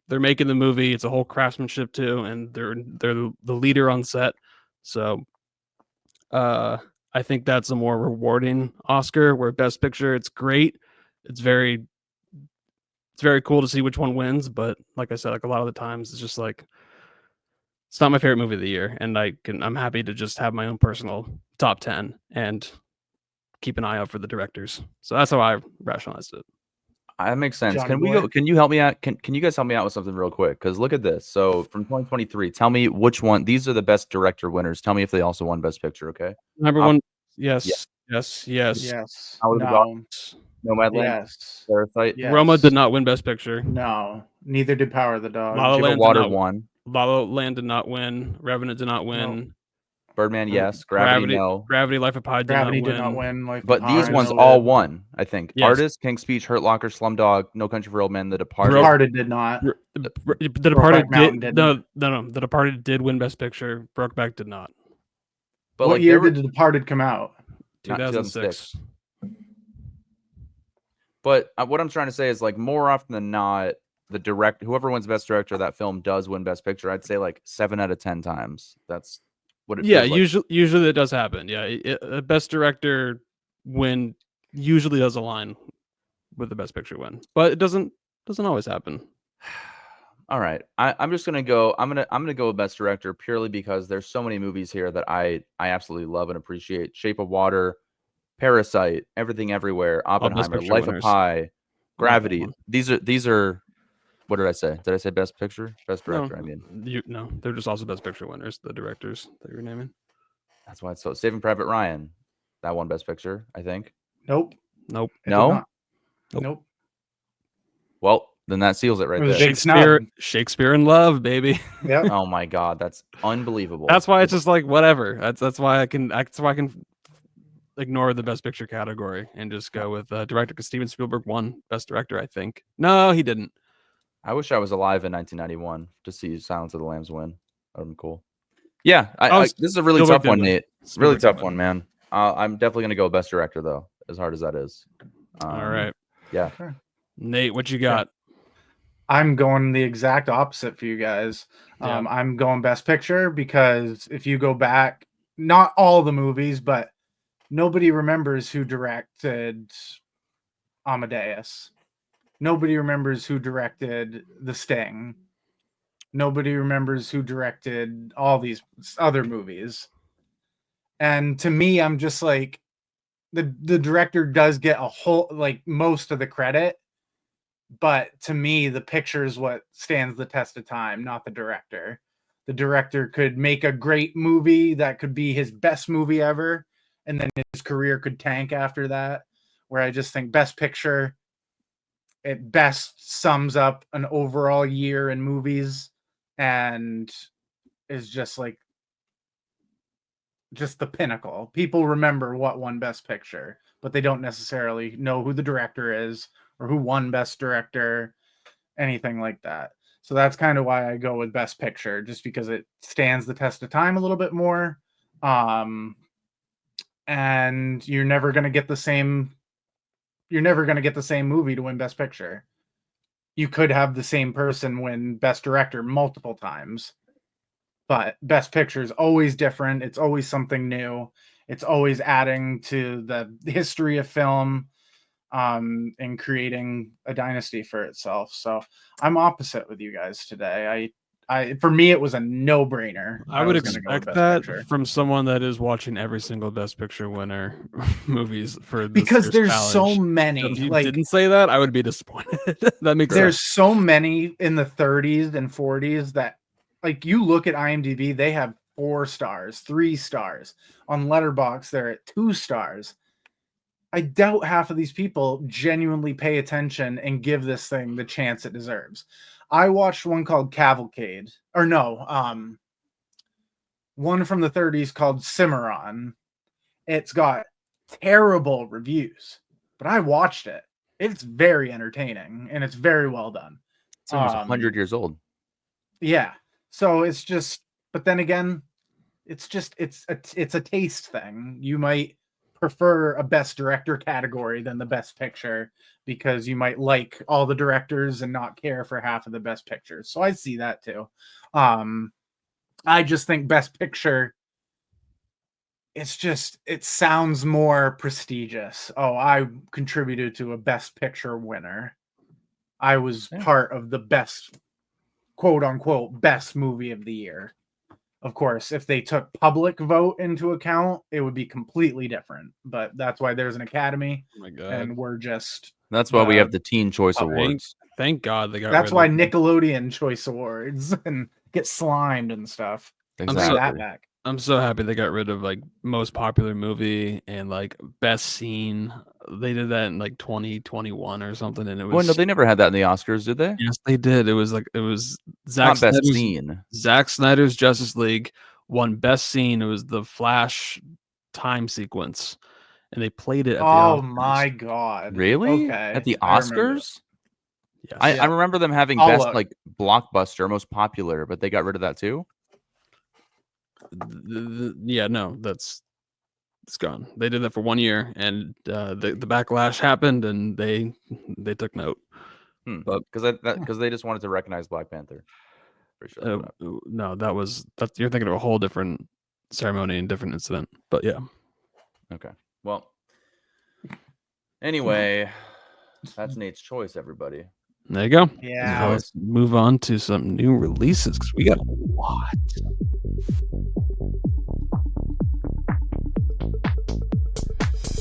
Speaker 2: they're making the movie. It's a whole craftsmanship too, and they're the leader on set. So I think that's a more rewarding Oscar. Where Best Picture, it's great. It's very cool to see which one wins, but like I said, like a lot of the times it's just like it's not my favorite movie of the year, and I'm happy to just have my own personal top 10 and keep an eye out for the directors. So that's how I rationalized it.
Speaker 1: That makes sense.
Speaker 3: Johnny
Speaker 1: Can we
Speaker 3: boy.
Speaker 1: go? Can you help me out? Can you guys help me out with something real quick? Because look at this. So from 2023, tell me which one. These are the Best Director winners. Tell me if they also won Best Picture. Okay.
Speaker 2: Number
Speaker 1: Um,
Speaker 2: one, yes.
Speaker 3: Yes.
Speaker 1: How was it
Speaker 3: No.
Speaker 1: Nomadland,
Speaker 3: Yes.
Speaker 1: Parasite,
Speaker 3: Yes.
Speaker 2: Roma did not win Best Picture.
Speaker 3: No. Neither did Power of the Dog.
Speaker 2: La La
Speaker 1: Shape of
Speaker 2: Land did
Speaker 1: Water
Speaker 2: not
Speaker 1: won.
Speaker 2: La La Land did not win. Revenant did not win.
Speaker 1: Birdman, yes. Gravity, no.
Speaker 2: Gravity, Life of Pi
Speaker 3: Gravity did not win.
Speaker 1: But these ones
Speaker 3: no.
Speaker 1: all won, I think.
Speaker 2: Yes.
Speaker 1: Artist, King's Speech, Hurt Locker, Slumdog, No Country for Old Men, The Departed.
Speaker 3: Departed did not.
Speaker 2: The Departed
Speaker 3: Mountain
Speaker 2: did.
Speaker 3: didn't.
Speaker 2: No. The Departed did win Best Picture. Brokeback did not.
Speaker 1: But
Speaker 3: What
Speaker 1: like,
Speaker 3: year did The Departed come out?
Speaker 1: Not
Speaker 2: 2006.
Speaker 1: But what I'm trying to say is, like, more often than not, whoever wins Best Director of that film does win Best Picture. I'd say like 7 out of 10 times. That's what it feels like.
Speaker 2: usually that does happen. Yeah, a Best Director win usually does align with the Best Picture win, but it doesn't always happen.
Speaker 1: All right, I'm just gonna go. I'm gonna go with Best Director purely because there's so many movies here that I absolutely love and appreciate. Shape of Water, Parasite, Everything Everywhere, Oppenheimer,
Speaker 2: Picture
Speaker 1: Life
Speaker 2: winners.
Speaker 1: of Pi, Gravity.
Speaker 2: one.
Speaker 1: These are. What did I say? Did I say Best Picture? Best Director.
Speaker 2: No,
Speaker 1: I mean,
Speaker 2: they're just also Best Picture winners. The directors that you're naming.
Speaker 1: that's why it's so. Saving Private Ryan, that won Best Picture, I think.
Speaker 3: Nope.
Speaker 2: Nope.
Speaker 3: It did
Speaker 1: No?
Speaker 3: not.
Speaker 2: Nope.
Speaker 3: Nope.
Speaker 1: Well, then that seals it right
Speaker 3: It was
Speaker 1: there.
Speaker 3: Big snub.
Speaker 2: Shakespeare in Love, baby.
Speaker 3: Yep.
Speaker 1: Oh my God, that's unbelievable.
Speaker 2: That's why it's just like whatever. That's why I can ignore the Best Picture category and just go with director, because Steven Spielberg won Best Director, I think. No, he didn't.
Speaker 1: I wish I was alive in 1991 to see Silence of the Lambs win. That would have been cool. Yeah, this is a really
Speaker 2: Spielberg
Speaker 1: tough one,
Speaker 2: did win.
Speaker 1: Nate.
Speaker 2: Spielberg
Speaker 1: Really
Speaker 2: did
Speaker 1: tough
Speaker 2: win.
Speaker 1: one, man. I'm definitely gonna go Best Director though, as hard as that is.
Speaker 2: All right,
Speaker 1: Yeah.
Speaker 2: Nate, what you got?
Speaker 3: I'm going the exact opposite for you guys.
Speaker 2: Yeah.
Speaker 3: I'm going Best Picture because if you go back, not all the movies, but nobody remembers who directed Amadeus. Nobody remembers who directed The Sting. Nobody remembers who directed all these other movies. And to me, I'm just like, the director does get a whole, like, most of the credit. But to me, the picture is what stands the test of time, not the director. The director could make a great movie that could be his best movie ever, and then his career could tank after that. Where I just think Best Picture, it best sums up an overall year in movies and is just like just the pinnacle. People remember what won Best Picture, but they don't necessarily know who the director is or who won Best Director, anything like that. So that's kind of why I go with Best Picture, just because it stands the test of time a little bit more. And you're never going to get the same movie to win Best Picture. You could have the same person win Best Director multiple times, but Best Picture is always different. It's always something new. It's always adding to the history of film, and creating a dynasty for itself. So I'm opposite with you guys today. For me, it was a no-brainer.
Speaker 2: I would
Speaker 3: was gonna go with
Speaker 2: expect
Speaker 3: Best
Speaker 2: that
Speaker 3: Picture.
Speaker 2: from someone that is watching every single Best Picture winner movies for this
Speaker 3: Because
Speaker 2: year's
Speaker 3: there's
Speaker 2: challenge.
Speaker 3: so many.
Speaker 2: If you
Speaker 3: Like,
Speaker 2: didn't say that, I would be disappointed. That makes
Speaker 3: there's
Speaker 2: sense.
Speaker 3: so many in the 30s and 40s that, like, you look at IMDb, they have 4 stars, 3 stars. On Letterboxd, they're at 2 stars. I doubt half of these people genuinely pay attention and give this thing the chance it deserves. I watched one called Cavalcade, or no, one from the 30s called Cimarron. It's got terrible reviews, but I watched it. It's very entertaining and it's very well done.
Speaker 1: It's almost 100 years old.
Speaker 3: Yeah. So it's just, but then again, it's a taste thing. You might prefer a Best Director category than the Best Picture because you might like all the directors and not care for half of the Best Pictures. So I see that too. I just think Best Picture, it sounds more prestigious. Oh, I contributed to a Best Picture winner. I was part of the best, quote unquote, best movie of the year. Of course, if they took public vote into account, it would be completely different. But that's why there's an academy,
Speaker 2: Oh my God.
Speaker 3: and we're just.
Speaker 1: That's why we have the Teen Choice Awards.
Speaker 2: Thank God they got
Speaker 3: That's
Speaker 2: rid
Speaker 3: why
Speaker 2: of them.
Speaker 3: Nickelodeon Choice Awards and get slimed and stuff.
Speaker 1: Exactly.
Speaker 3: That back.
Speaker 2: I'm so happy they got rid of like most popular movie and like best scene. They did that in like 2021 or something, and it was.
Speaker 1: Well, no, they never had that in the Oscars, did they?
Speaker 2: Yes, they did. It was
Speaker 1: Not best scene.
Speaker 2: Zack Snyder's Justice League won Best Scene. It was the Flash time sequence, and they played it at the
Speaker 3: Oh
Speaker 2: Oscars.
Speaker 3: my god!
Speaker 1: Really?
Speaker 3: Okay,
Speaker 1: At the
Speaker 3: I remember.
Speaker 1: Oscars?
Speaker 2: Yes.
Speaker 1: I
Speaker 3: Yeah.
Speaker 1: remember them having
Speaker 3: I'll
Speaker 1: best
Speaker 3: look.
Speaker 1: like blockbuster, most popular, but they got rid of that too.
Speaker 2: Yeah, no, it's gone. They did that for 1 year, and the backlash happened, and they took note. But
Speaker 1: Because they just wanted to recognize Black Panther. Pretty sure that's what happened.
Speaker 2: no, that's you're thinking of a whole different ceremony and different incident. But yeah,
Speaker 1: Okay. Well, anyway, that's Nate's choice, everybody.
Speaker 2: there you go.
Speaker 3: Yeah.
Speaker 2: Now let's move on to some new releases because we got a lot.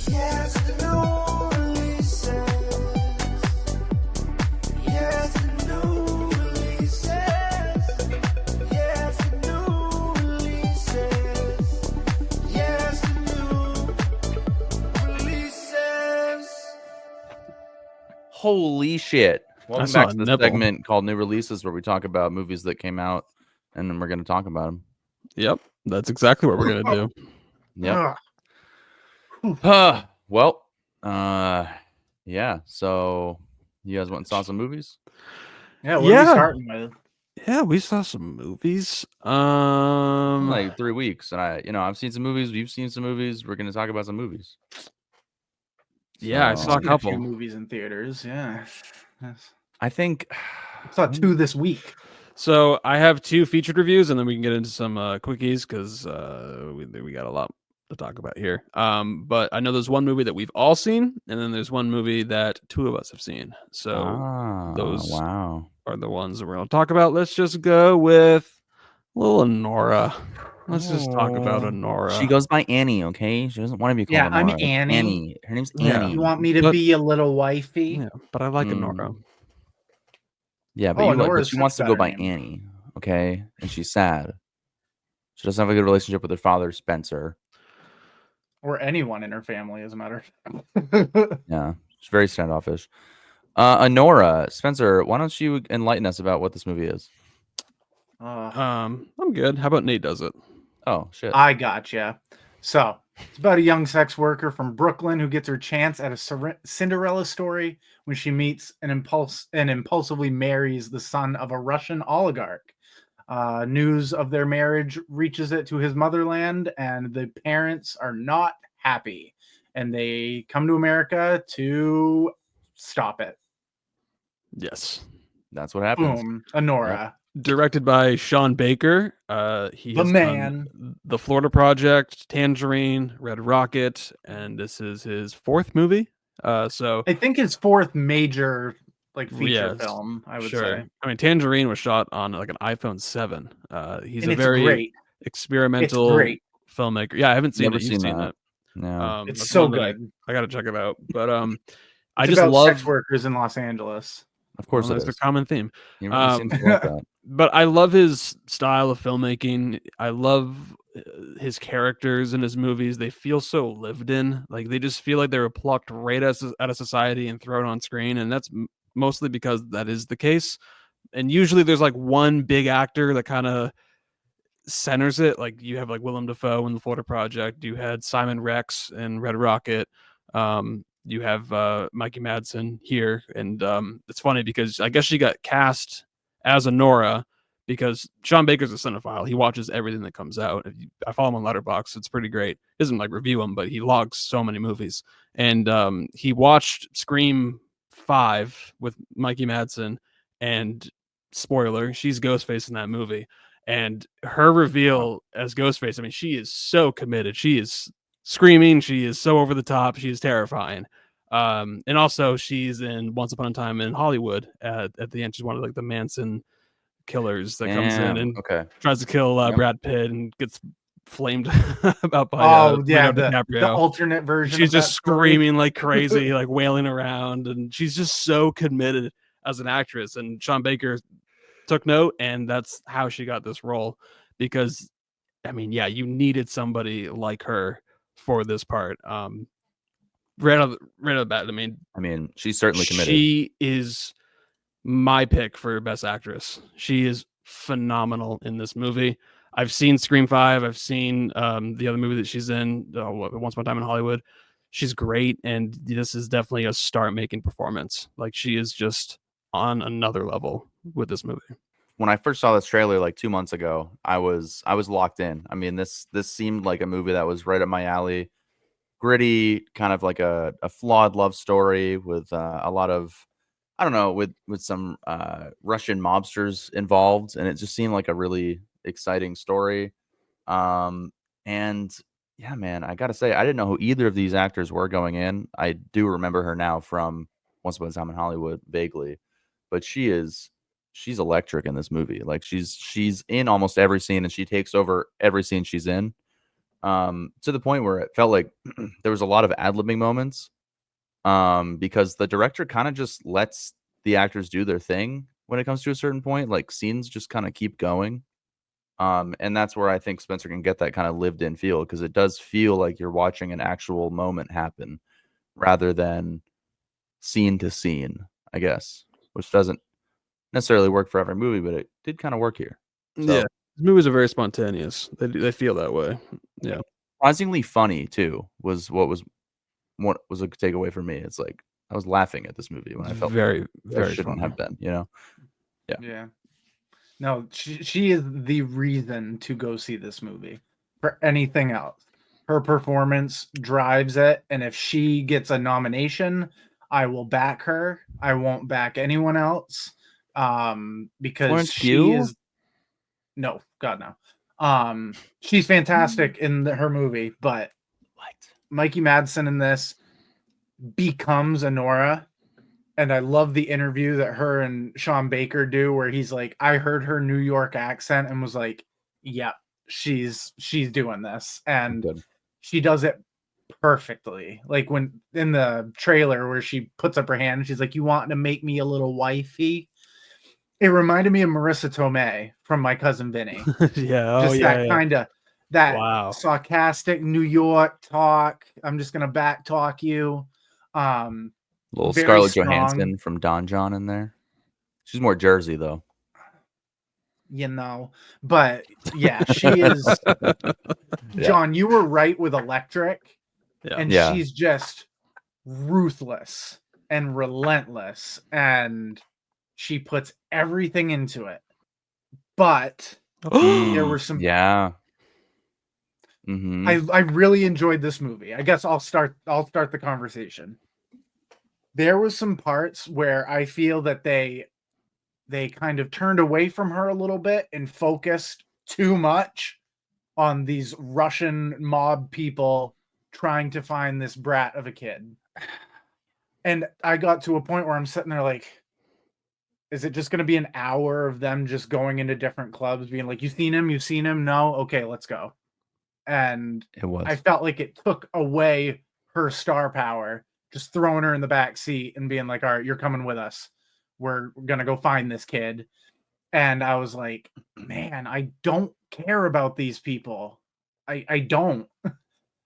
Speaker 6: Yes, the new releases. Yes, the new releases. Yes, the new releases. Yes, the new releases.
Speaker 1: Holy shit. Welcome
Speaker 2: saw
Speaker 1: back
Speaker 2: a
Speaker 1: to the
Speaker 2: nipple.
Speaker 1: segment called New Releases, where we talk about movies that came out, and then we're going to talk about them.
Speaker 2: Yep, that's exactly what we're gonna do.
Speaker 1: Yep.
Speaker 3: Ugh.
Speaker 1: Well, yeah. So, you guys went and saw some movies?
Speaker 3: Yeah. What are we starting with?
Speaker 2: Yeah, we saw some movies.
Speaker 1: Like 3 weeks, and I've seen some movies. You've seen some movies. We're going to talk about some movies.
Speaker 2: Yeah, I
Speaker 1: So,
Speaker 2: saw a
Speaker 3: Seen
Speaker 2: couple.
Speaker 3: few movies in theaters. Yeah. Yes.
Speaker 1: I think
Speaker 3: I saw 2 this week.
Speaker 2: So I have 2 featured reviews, and then we can get into some quickies because we got a lot to talk about here. But I know there's one movie that we've all seen, and then there's one movie that 2 of us have seen. So those
Speaker 1: wow.
Speaker 2: are the ones that we're going to talk about. Let's just go with little Anora. Let's just talk about Anora.
Speaker 1: She goes by Annie, okay? She doesn't want to be called
Speaker 3: Yeah, I'm
Speaker 1: Anora. It's
Speaker 3: Annie.
Speaker 1: Her name's
Speaker 2: Yeah.
Speaker 1: Annie.
Speaker 3: You want me to
Speaker 2: But-
Speaker 3: be a little wifey?
Speaker 2: Yeah, but I like Anora.
Speaker 1: Yeah, but,
Speaker 3: Oh,
Speaker 1: but
Speaker 3: Anora's
Speaker 1: she wants to
Speaker 3: such a
Speaker 1: go by
Speaker 3: better name.
Speaker 1: Annie, okay? And she's sad. She doesn't have a good relationship with her father, Spencer.
Speaker 3: Or anyone in her family, as a matter of fact.
Speaker 1: Yeah, she's very standoffish. Anora, Spencer, why don't you enlighten us about what this movie is?
Speaker 2: I'm good. How about Nate does it?
Speaker 1: Oh, shit.
Speaker 3: I gotcha. So it's about a young sex worker from Brooklyn who gets her chance at a Cinderella story when she meets and impulsively marries the son of a Russian oligarch. News of their marriage reaches it to his motherland, and the parents are not happy, and they come to America to stop it.
Speaker 2: Yes.
Speaker 1: That's what happens.
Speaker 3: Boom, Anora.
Speaker 2: Directed by Sean Baker. He
Speaker 3: The
Speaker 2: has
Speaker 3: man.
Speaker 2: done The Florida Project, Tangerine, Red Rocket, and this is his 4th movie. So
Speaker 3: I think his 4th major feature
Speaker 2: Yes,
Speaker 3: film, I would
Speaker 2: sure.
Speaker 3: say.
Speaker 2: I mean, Tangerine was shot on like an iPhone 7. He's
Speaker 3: And
Speaker 2: a
Speaker 3: it's
Speaker 2: very
Speaker 3: great.
Speaker 2: experimental
Speaker 3: great.
Speaker 2: filmmaker. Yeah, I haven't seen
Speaker 1: Never
Speaker 2: it. You've
Speaker 1: seen
Speaker 2: seen
Speaker 1: that.
Speaker 2: it.
Speaker 1: No.
Speaker 3: It's
Speaker 2: that's
Speaker 3: so
Speaker 2: one that
Speaker 3: good.
Speaker 2: I gotta check it out. But I
Speaker 3: It's
Speaker 2: just
Speaker 3: about
Speaker 2: love.
Speaker 3: sex workers in Los Angeles.
Speaker 1: Of course
Speaker 2: Well,
Speaker 1: it
Speaker 2: there's
Speaker 1: is.
Speaker 2: a common theme.
Speaker 1: You really seem to like that.
Speaker 2: But I love his style of filmmaking. I love his characters in his movies. They feel so lived in. Like they just feel like they were plucked right out of society and thrown on screen. And that's mostly because that is the case. And usually there's like one big actor that kind of centers it. Like you have like Willem Dafoe in The Florida Project. You had Simon Rex in Red Rocket. You have Mikey Madsen here. And it's funny because I guess she got cast as Anora because Sean Baker's a cinephile. He watches everything that comes out. I follow him on Letterboxd. It's pretty great. He doesn't like review them, but he logs so many movies. And he watched Scream 5 with Mikey Madsen, and spoiler, she's Ghostface in that movie. And her reveal as Ghostface, I mean, she is so committed. She is screaming. She is so over the top. She is terrifying. And also she's in Once Upon a Time in Hollywood at the end. She's one of like the Manson killers that comes in and tries to kill Brad Pitt and gets flamed about by
Speaker 3: the
Speaker 2: DiCaprio.
Speaker 3: alternate version.
Speaker 2: She's
Speaker 3: of
Speaker 2: just
Speaker 3: that story.
Speaker 2: screaming like crazy, like wailing around, and she's just so committed as an actress. And Sean Baker took note, and that's how she got this role. Because, I mean, yeah, you needed somebody like her for this part. Right off the bat, I mean,
Speaker 1: she's certainly committed.
Speaker 2: She is my pick for Best Actress. She is phenomenal in this movie. I've seen Scream 5. I've seen the other movie that she's in, Once Upon a Time in Hollywood. She's great, and this is definitely a star-making performance. Like, she is just on another level with this movie.
Speaker 1: When I first saw this trailer like 2 months ago, I was locked in. I mean, this seemed like a movie that was right up my alley. Gritty, kind of like a flawed love story with a lot of, I don't know, with some Russian mobsters involved, and it just seemed like a really exciting story. And yeah, man, I gotta say, I didn't know who either of these actors were going in. I do remember her now from Once Upon a Time in Hollywood vaguely, but she's electric in this movie. Like she's in almost every scene, and she takes over every scene she's in. To the point where it felt like there was a lot of ad-libbing moments. Because the director kind of just lets the actors do their thing when it comes to a certain point. Like scenes just kind of keep going. And that's where I think Spencer can get that kind of lived in feel, because it does feel like you're watching an actual moment happen rather than scene to scene, I guess, which doesn't necessarily work for every movie, but it did kind of work here. So,
Speaker 2: Yeah, movies are very spontaneous. They feel that way. Yeah,
Speaker 1: surprisingly funny too was what was a takeaway for me. It's like I was laughing at this movie when I felt
Speaker 2: very
Speaker 1: I shouldn't
Speaker 2: funny.
Speaker 1: have been, you know.
Speaker 3: Yeah. No, she is the reason to go see this movie for anything else. Her performance drives it, and if she gets a nomination, I will back her. I won't back anyone else. Because
Speaker 1: Florence
Speaker 3: she
Speaker 1: Pugh?
Speaker 3: is no, God no. She's fantastic in her movie, but
Speaker 1: What?
Speaker 3: Mikey Madsen in this becomes Anora. And I love the interview that her and Sean Baker do, where he's like, I heard her New York accent and was like, yep, she's doing this. And
Speaker 1: Good.
Speaker 3: she does it perfectly. Like when in the trailer where she puts up her hand and she's like, you want to make me a little wifey? It reminded me of Marissa Tomei from My Cousin Vinny.
Speaker 2: Yeah,
Speaker 3: Just that kind of that
Speaker 2: Wow.
Speaker 3: sarcastic New York talk. I'm just gonna back talk you.
Speaker 1: Little
Speaker 3: Very
Speaker 1: Scarlett
Speaker 3: strong.
Speaker 1: Johansson from Don John in there. She's more Jersey though.
Speaker 3: You know, but yeah, she is. John, you were right with Electric, and
Speaker 1: Yeah.
Speaker 3: she's just ruthless and relentless, and she puts everything into it. But there were some.
Speaker 1: Yeah. Mm-hmm.
Speaker 3: I really enjoyed this movie. I guess I'll start the conversation. There was some parts where I feel that they kind of turned away from her a little bit and focused too much on these Russian mob people trying to find this brat of a kid. And I got to a point where I'm sitting there like, is it just going to be an hour of them just going into different clubs being like, you've seen him? No? Okay, let's go. And
Speaker 1: It was.
Speaker 3: I felt like it took away her star power, just throwing her in the back seat and being like, all right, you're coming with us. We're going to go find this kid. And I was like, man, I don't care about these people. I don't.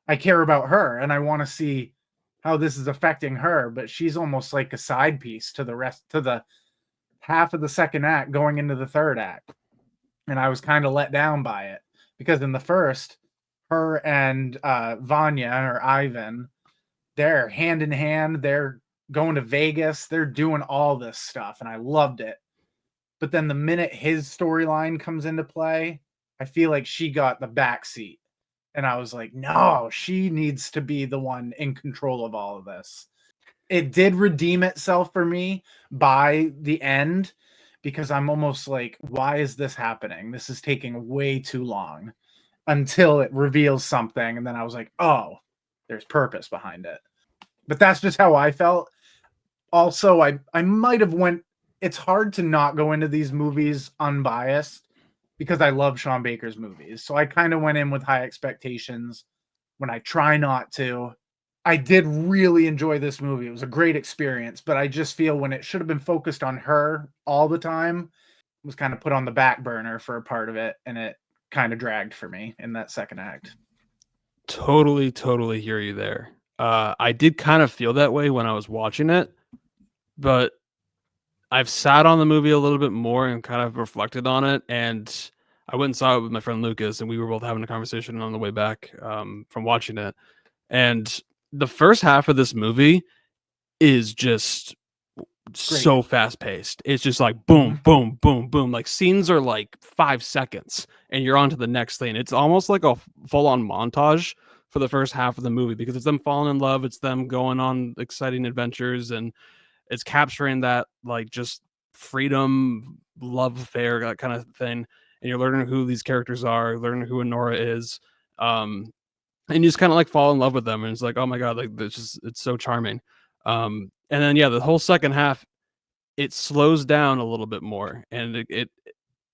Speaker 3: I care about her, and I want to see how this is affecting her, but she's almost like a side piece to the half of the second act going into the third act. And I was kind of let down by it because in the first, her and Vanya or Ivan, they're hand in hand. They're going to Vegas. They're doing all this stuff, and I loved it. But then the minute his storyline comes into play, I feel like she got the backseat. And I was like, no, she needs to be the one in control of all of this. It did redeem itself for me by the end because I'm almost like, why is this happening? This is taking way too long until it reveals something. And then I was like, oh, there's purpose behind it. But that's just how I felt. Also, I might have went, it's hard to not go into these movies unbiased because I love Sean Baker's movies. So I kind of went in with high expectations when I try not to. I did really enjoy this movie. It was a great experience, but I just feel when it should have been focused on her all the time, it was kind of put on the back burner for a part of it, and it kind of dragged for me in that second act.
Speaker 2: Totally hear you there. I did kind of feel that way when I was watching it, but I've sat on the movie a little bit more and kind of reflected on it, and I went and saw it with my friend Lucas, and we were both having a conversation on the way back from watching it. And the first half of this movie is just so fast paced. It's just like boom, boom, boom, boom. Like scenes are like 5 seconds, and you're on to the next thing. It's almost like a full on montage for the first half of the movie because it's them falling in love, it's them going on exciting adventures, and it's capturing that like just freedom, love affair, that kind of thing. And you're learning who these characters are, learning who Anora is. And you just kind of like fall in love with them, and it's like, oh my god, like it's so charming. And then the whole second half, it slows down a little bit more, and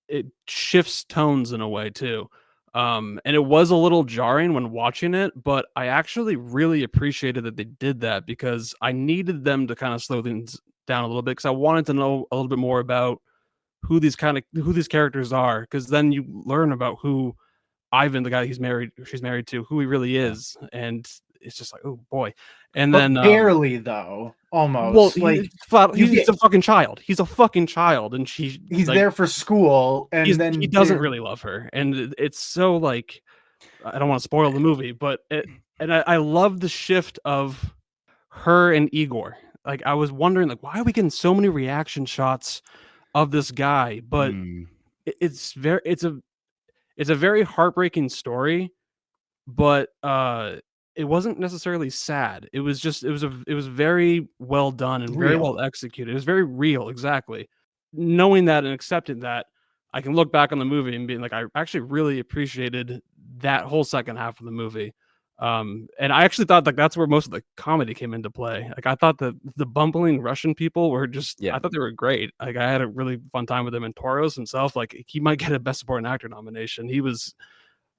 Speaker 2: it shifts tones in a way too. And it was a little jarring when watching it, but I actually really appreciated that they did that because I needed them to kind of slow things down a little bit because I wanted to know a little bit more about who these characters are, because then you learn about who Ivan, the guy she's married to, who he really is, and it's just like, oh boy. And
Speaker 3: but
Speaker 2: then
Speaker 3: barely though, almost.
Speaker 2: Well, he's a fucking child. He's a fucking child, and he's like,
Speaker 3: there for school, and then
Speaker 2: he doesn't really love her, and it's so like, I don't want to spoil the movie, but I love the shift of her and Igor. Like I was wondering, like, why are we getting so many reaction shots of this guy? But it's a very heartbreaking story, but it wasn't necessarily sad. It was very well done and very well executed. It was very real, exactly. Knowing that and accepting that, I can look back on the movie and being like, I actually really appreciated that whole second half of the movie. And I actually thought like that's where most of the comedy came into play. Like I thought that the bumbling Russian people were just, I thought they were great. Like I had a really fun time with them, and Toros himself, like he might get a Best Supporting Actor nomination. He was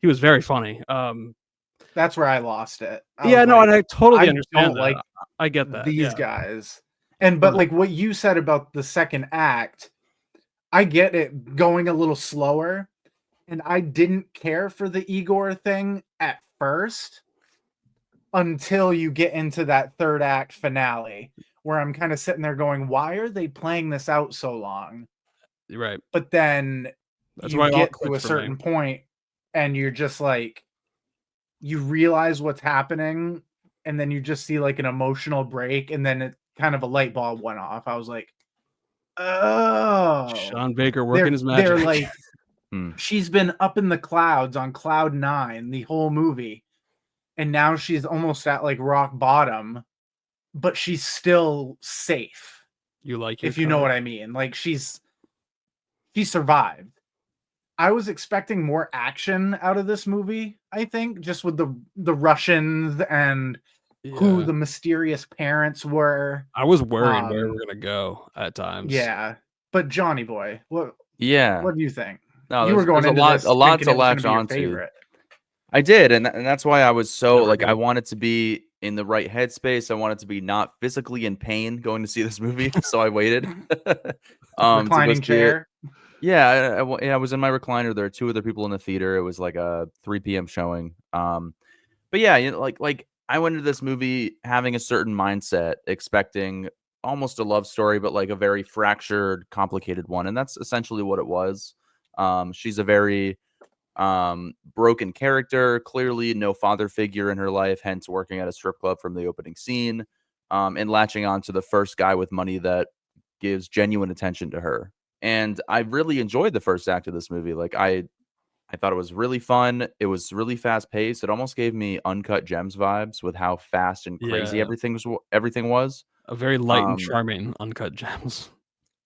Speaker 2: very funny.
Speaker 3: That's where I lost it.
Speaker 2: And I totally understand that.
Speaker 3: Like
Speaker 2: I get that.
Speaker 3: These guys. But like what you said about the second act, I get it going a little slower, and I didn't care for the Igor thing at first until you get into that third act finale where I'm kind of sitting there going, why are they playing this out so long?
Speaker 2: Right.
Speaker 3: But then
Speaker 2: that's
Speaker 3: you get to a certain point and you're just like, you realize what's happening, and then you just see like an emotional break, and then it kind of a light bulb went off. I was like, oh,
Speaker 2: Sean Baker working his magic.
Speaker 3: They're like, she's been up in the clouds on cloud 9 the whole movie, and now she's almost at like rock bottom, but she's still safe. If you know what I mean. Like she survived. I was expecting more action out of this movie, I think, just with the Russians and who the mysterious parents were.
Speaker 2: I was worried where we were gonna go at times.
Speaker 3: Yeah, but Johnny boy, what do you think?
Speaker 1: No,
Speaker 3: you were going into
Speaker 1: a lot to latch onto. I did, and that's why I was so like I wanted to be in the right headspace. I wanted to be not physically in pain going to see this movie, so I waited.
Speaker 3: Reclining chair.
Speaker 1: Yeah, I was in my recliner. There were 2 other people in the theater. It was like a 3 p.m. showing. But yeah, like I went into this movie having a certain mindset, expecting almost a love story, but like a very fractured, complicated one, and that's essentially what it was. She's a very broken character, clearly no father figure in her life, hence working at a strip club from the opening scene, and latching on to the first guy with money that gives genuine attention to her. And I really enjoyed the first act of this movie. Like I thought it was really fun. It was really fast paced. It almost gave me Uncut Gems vibes with how fast and crazy everything was.
Speaker 2: A very light and charming Uncut Gems.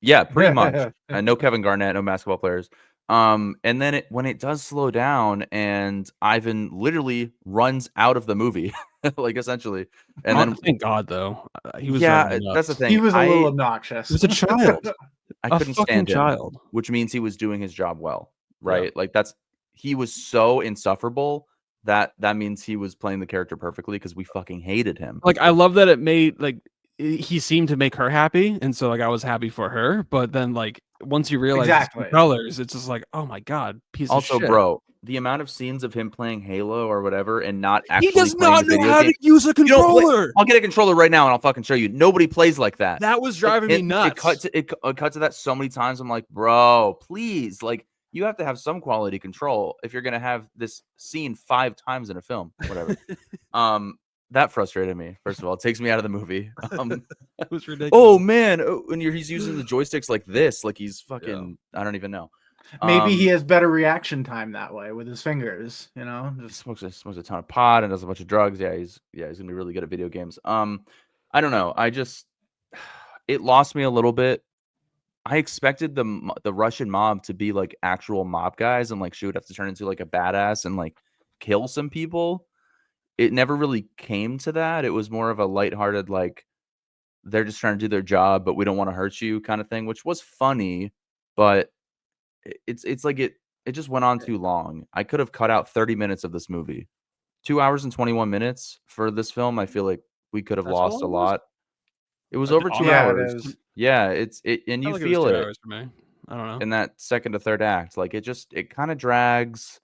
Speaker 1: Yeah, pretty much. No Kevin Garnett, no basketball players. And then when it does slow down and Ivan literally runs out of the movie, like essentially. And then
Speaker 2: thank God though. He was
Speaker 1: that's the thing.
Speaker 3: He was a little obnoxious.
Speaker 2: He was a child.
Speaker 1: I couldn't stand him, which means he was doing his job well, right? Yeah. Like he was so insufferable that means he was playing the character perfectly because we fucking hated him.
Speaker 2: Like I love that it made like he seemed to make her happy, and so like I was happy for her. But then like once you realize the colors, it's just like, oh my god, piece of shit.
Speaker 1: Also, bro, the amount of scenes of him playing Halo or whatever and not actually
Speaker 2: he does not know how to use a controller.
Speaker 1: I'll get a controller right now and I'll fucking show you. Nobody plays like that.
Speaker 2: That was driving me nuts.
Speaker 1: It cut to that so many times. I'm like, bro, please, like you have to have some quality control if you're gonna have this scene 5 times in a film, whatever. That frustrated me. First of all, it takes me out of the movie.
Speaker 2: It was ridiculous.
Speaker 1: Oh man, he's using the joysticks like this, like he's fucking. I don't even know.
Speaker 3: Maybe he has better reaction time that way with his fingers. You know,
Speaker 1: He smokes a ton of pot and does a bunch of drugs. Yeah, he's gonna be really good at video games. I don't know. It lost me a little bit. I expected the Russian mob to be like actual mob guys, and like she would have to turn into like a badass and like kill some people. It never really came to that. It was more of a lighthearted, like they're just trying to do their job, but we don't want to hurt you kind of thing, which was funny, but it's like it just went on too long. I could have cut out 30 minutes of this movie. 2 hours and 21 minutes for this film. I feel like we could have
Speaker 2: That's how
Speaker 1: lost a
Speaker 2: long it was?
Speaker 1: lot. It was over 2
Speaker 3: Yeah, it
Speaker 1: hours.
Speaker 3: is.
Speaker 1: Yeah, and you
Speaker 2: Felt like
Speaker 1: feel
Speaker 2: was 2
Speaker 1: it
Speaker 2: hours for me. I don't know.
Speaker 1: in that second to third act. Like it kind of drags.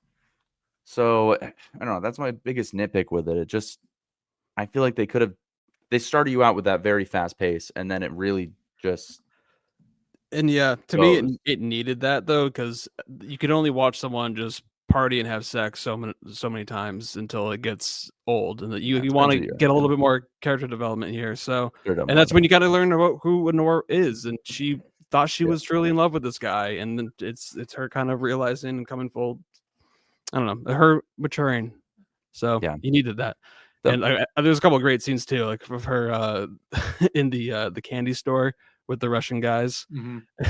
Speaker 1: So I don't know. That's my biggest nitpick with it. I feel like they started you out with that very fast pace, and then it really just
Speaker 2: And yeah, to me,
Speaker 1: goes.
Speaker 2: it needed that though, because you can only watch someone just party and have sex so many times until it gets old, and that you want to get a little bit more character development here. So, and that's when you got to learn about who Anora is, and she thought she was truly in love with this guy, and then it's her kind of realizing and coming full. I don't know, her maturing. So
Speaker 1: Yeah.
Speaker 2: you needed that. And there's a couple of great scenes too, like of her in the candy store with the Russian guys.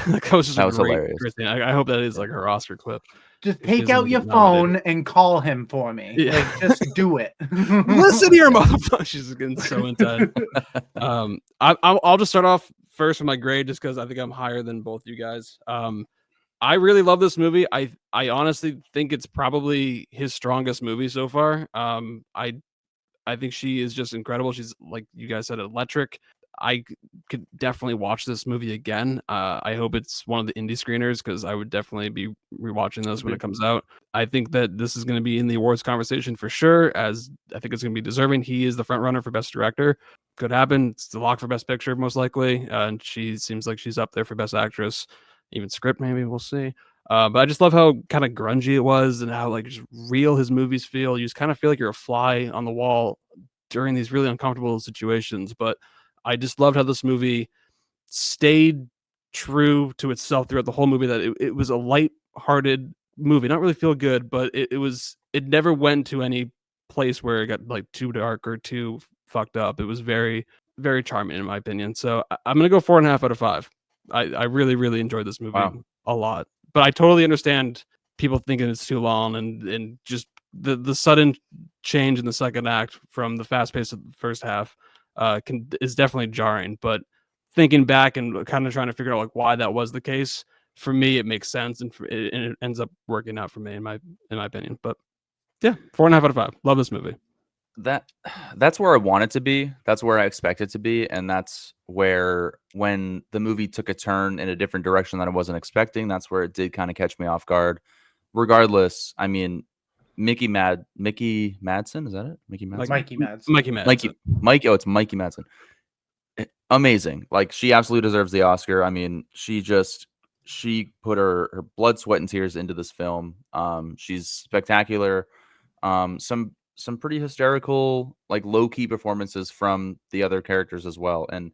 Speaker 2: Like, that was just
Speaker 1: That
Speaker 2: a
Speaker 1: was
Speaker 2: great
Speaker 1: hilarious.
Speaker 2: scene. I hope that is like her Oscar clip.
Speaker 3: Just
Speaker 2: If
Speaker 3: take
Speaker 2: she's
Speaker 3: out
Speaker 2: gonna
Speaker 3: your
Speaker 2: get nominated.
Speaker 3: phone and call him for me.
Speaker 2: Yeah.
Speaker 3: Like, just do it.
Speaker 2: Listen here, motherfucker. She's getting so intense. I'll just start off first with my grade, just because I think I'm higher than both you guys. I really love this movie. I honestly think it's probably his strongest movie so far. I think she is just incredible. She's, like you guys said, electric. I could definitely watch this movie again. I hope it's one of the indie screeners, because I would definitely be rewatching this when it comes out. I think that this is going to be in the awards conversation for sure, as I think it's going to be deserving. He is the front runner for Best Director. Could happen. It's the lock for Best Picture, most likely. And she seems like she's up there for Best Actress. Even script, maybe. We'll see. But I just love how kind of grungy it was, and how like just real his movies feel. You just kind of feel like you're a fly on the wall during these really uncomfortable situations. But I just loved how this movie stayed true to itself throughout the whole movie. That it was a light-hearted movie, not really feel good, but it never went to any place where it got like too dark or too fucked up. It was very, very charming in my opinion. So I'm gonna go 4.5 out of 5. I really, really enjoyed this movie a lot. But I totally understand people thinking it's too long, and just the sudden change in the second act from the fast pace of the first half is definitely jarring. But thinking back and kind of trying to figure out like why that was the case, for me it makes sense, and it ends up working out for me in my opinion. But yeah, 4.5 out of 5. Love this movie.
Speaker 1: That's where I want it to be. That's where I expect it to be, and that's where, when the movie took a turn in a different direction that I wasn't expecting, that's where it did kind of catch me off guard. Regardless, I mean, Mickey Madsen, is that it? Mickey Madsen?
Speaker 3: Mikey Mads.
Speaker 1: Mikey. Oh, it's Mikey Madsen. Amazing. Like, she absolutely deserves the Oscar. I mean, she put her blood, sweat, and tears into this film. She's spectacular. Some pretty hysterical, like low-key performances from the other characters as well. And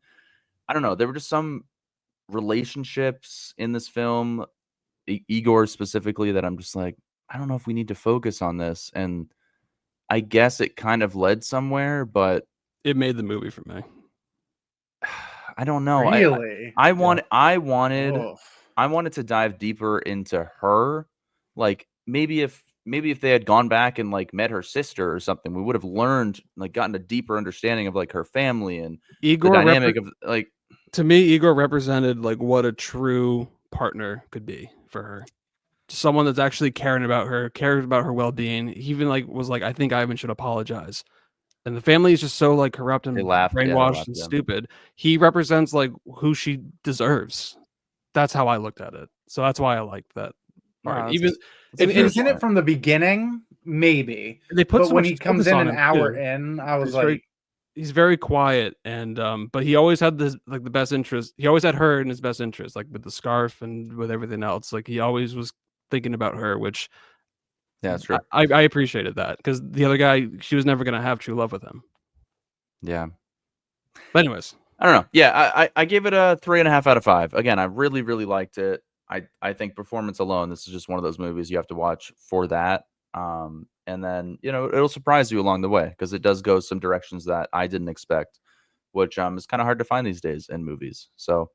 Speaker 1: I don't know, there were just some relationships in this film, Igor specifically, that I'm just like, I don't know if we need to focus on this. And I guess it kind of led somewhere, but
Speaker 2: it made the movie for me.
Speaker 1: I don't know.
Speaker 3: Really?
Speaker 1: I wanted to dive deeper into her. Like, maybe if they had gone back and like met her sister or something, we would have learned, like, gotten a deeper understanding of like her family and
Speaker 2: Igor
Speaker 1: the dynamic of, like,
Speaker 2: to me, Igor represented like what a true partner could be for her. Someone that's actually caring about her, cares about her well-being. He even like was like, I think Ivan should apologize. And the family is just so like corrupt and brainwashed and stupid. He represents like who she deserves. That's how I looked at it. So that's why I liked that part.
Speaker 3: If he was in it from the beginning, maybe. But when he comes in an hour in, I was like,
Speaker 2: he's very quiet, and but he always had this like the best interest. He always had her in his best interest, like with the scarf and with everything else. Like, he always was thinking about her, which
Speaker 1: Yeah, that's true.
Speaker 2: I appreciated that because the other guy, she was never gonna have true love with him.
Speaker 1: Yeah.
Speaker 2: But anyways,
Speaker 1: I don't know. Yeah, I gave it a 3.5 out of 5. Again, I really, really liked it. I think performance alone, this is just one of those movies you have to watch for that. And then, it'll surprise you along the way because it does go some directions that I didn't expect, which is kind of hard to find these days in movies. So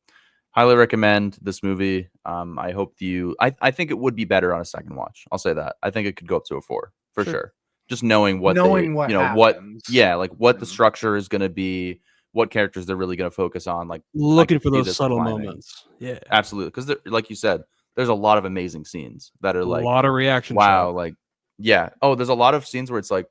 Speaker 1: highly recommend this movie. I hope I think it would be better on a second watch. I'll say that. I think it could go up to a 4 for sure. Just knowing what
Speaker 3: what happens.
Speaker 1: what the structure is going to be, what characters they're really going to focus on. Like
Speaker 2: looking for those subtle moments. Yeah,
Speaker 1: absolutely. Because like you said, there's a lot of amazing scenes that are like
Speaker 2: a lot of reaction.
Speaker 1: Wow,
Speaker 2: shots.
Speaker 1: like yeah. Oh, there's a lot of scenes where it's like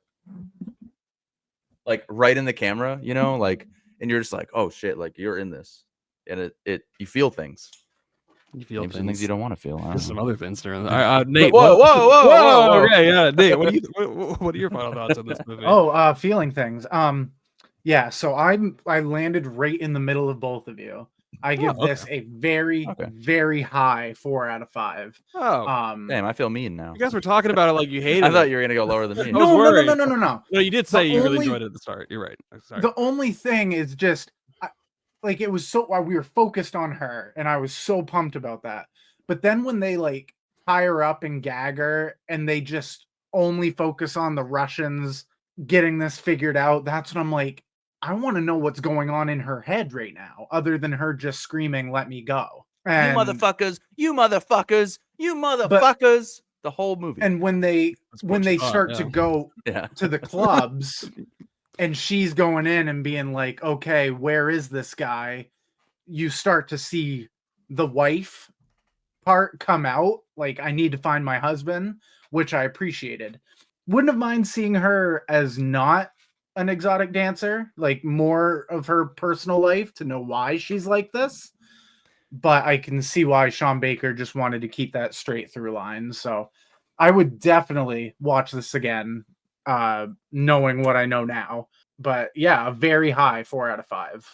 Speaker 1: right in the camera, like, and you're just like, oh shit, like you're in this, and it you feel things.
Speaker 2: You feel
Speaker 1: maybe some things you don't want to feel.
Speaker 2: There's some other things there. Nate,
Speaker 1: whoa.
Speaker 2: Okay, yeah, Nate, what are your final thoughts on this movie?
Speaker 3: Feeling things. Yeah, so I landed right in the middle of both of you. I give this a very, very high 4 out of 5.
Speaker 2: Oh,
Speaker 1: damn! I feel mean now.
Speaker 2: You guys were talking about it like you hated it.
Speaker 1: I thought you were gonna go lower than me.
Speaker 3: No.
Speaker 2: No, you did say you really enjoyed it at the start. You're right. Sorry.
Speaker 3: The only thing is just like it was so we were focused on her, and I was so pumped about that. But then when they like tie her up and gag her, and they just only focus on the Russians getting this figured out, that's when I'm like, I want to know what's going on in her head right now, other than her just screaming, "Let me go!" And,
Speaker 1: you motherfuckers! The whole movie.
Speaker 3: And when they start to go to the clubs, and she's going in and being like, "Okay, where is this guy?" You start to see the wife part come out. Like, I need to find my husband, which I appreciated. Wouldn't have mind seeing her as not an exotic dancer, like more of her personal life to know why she's like this. But I can see why Sean Baker just wanted to keep that straight through line. So I would definitely watch this again, knowing what I know now. But yeah, a very high 4 out of 5.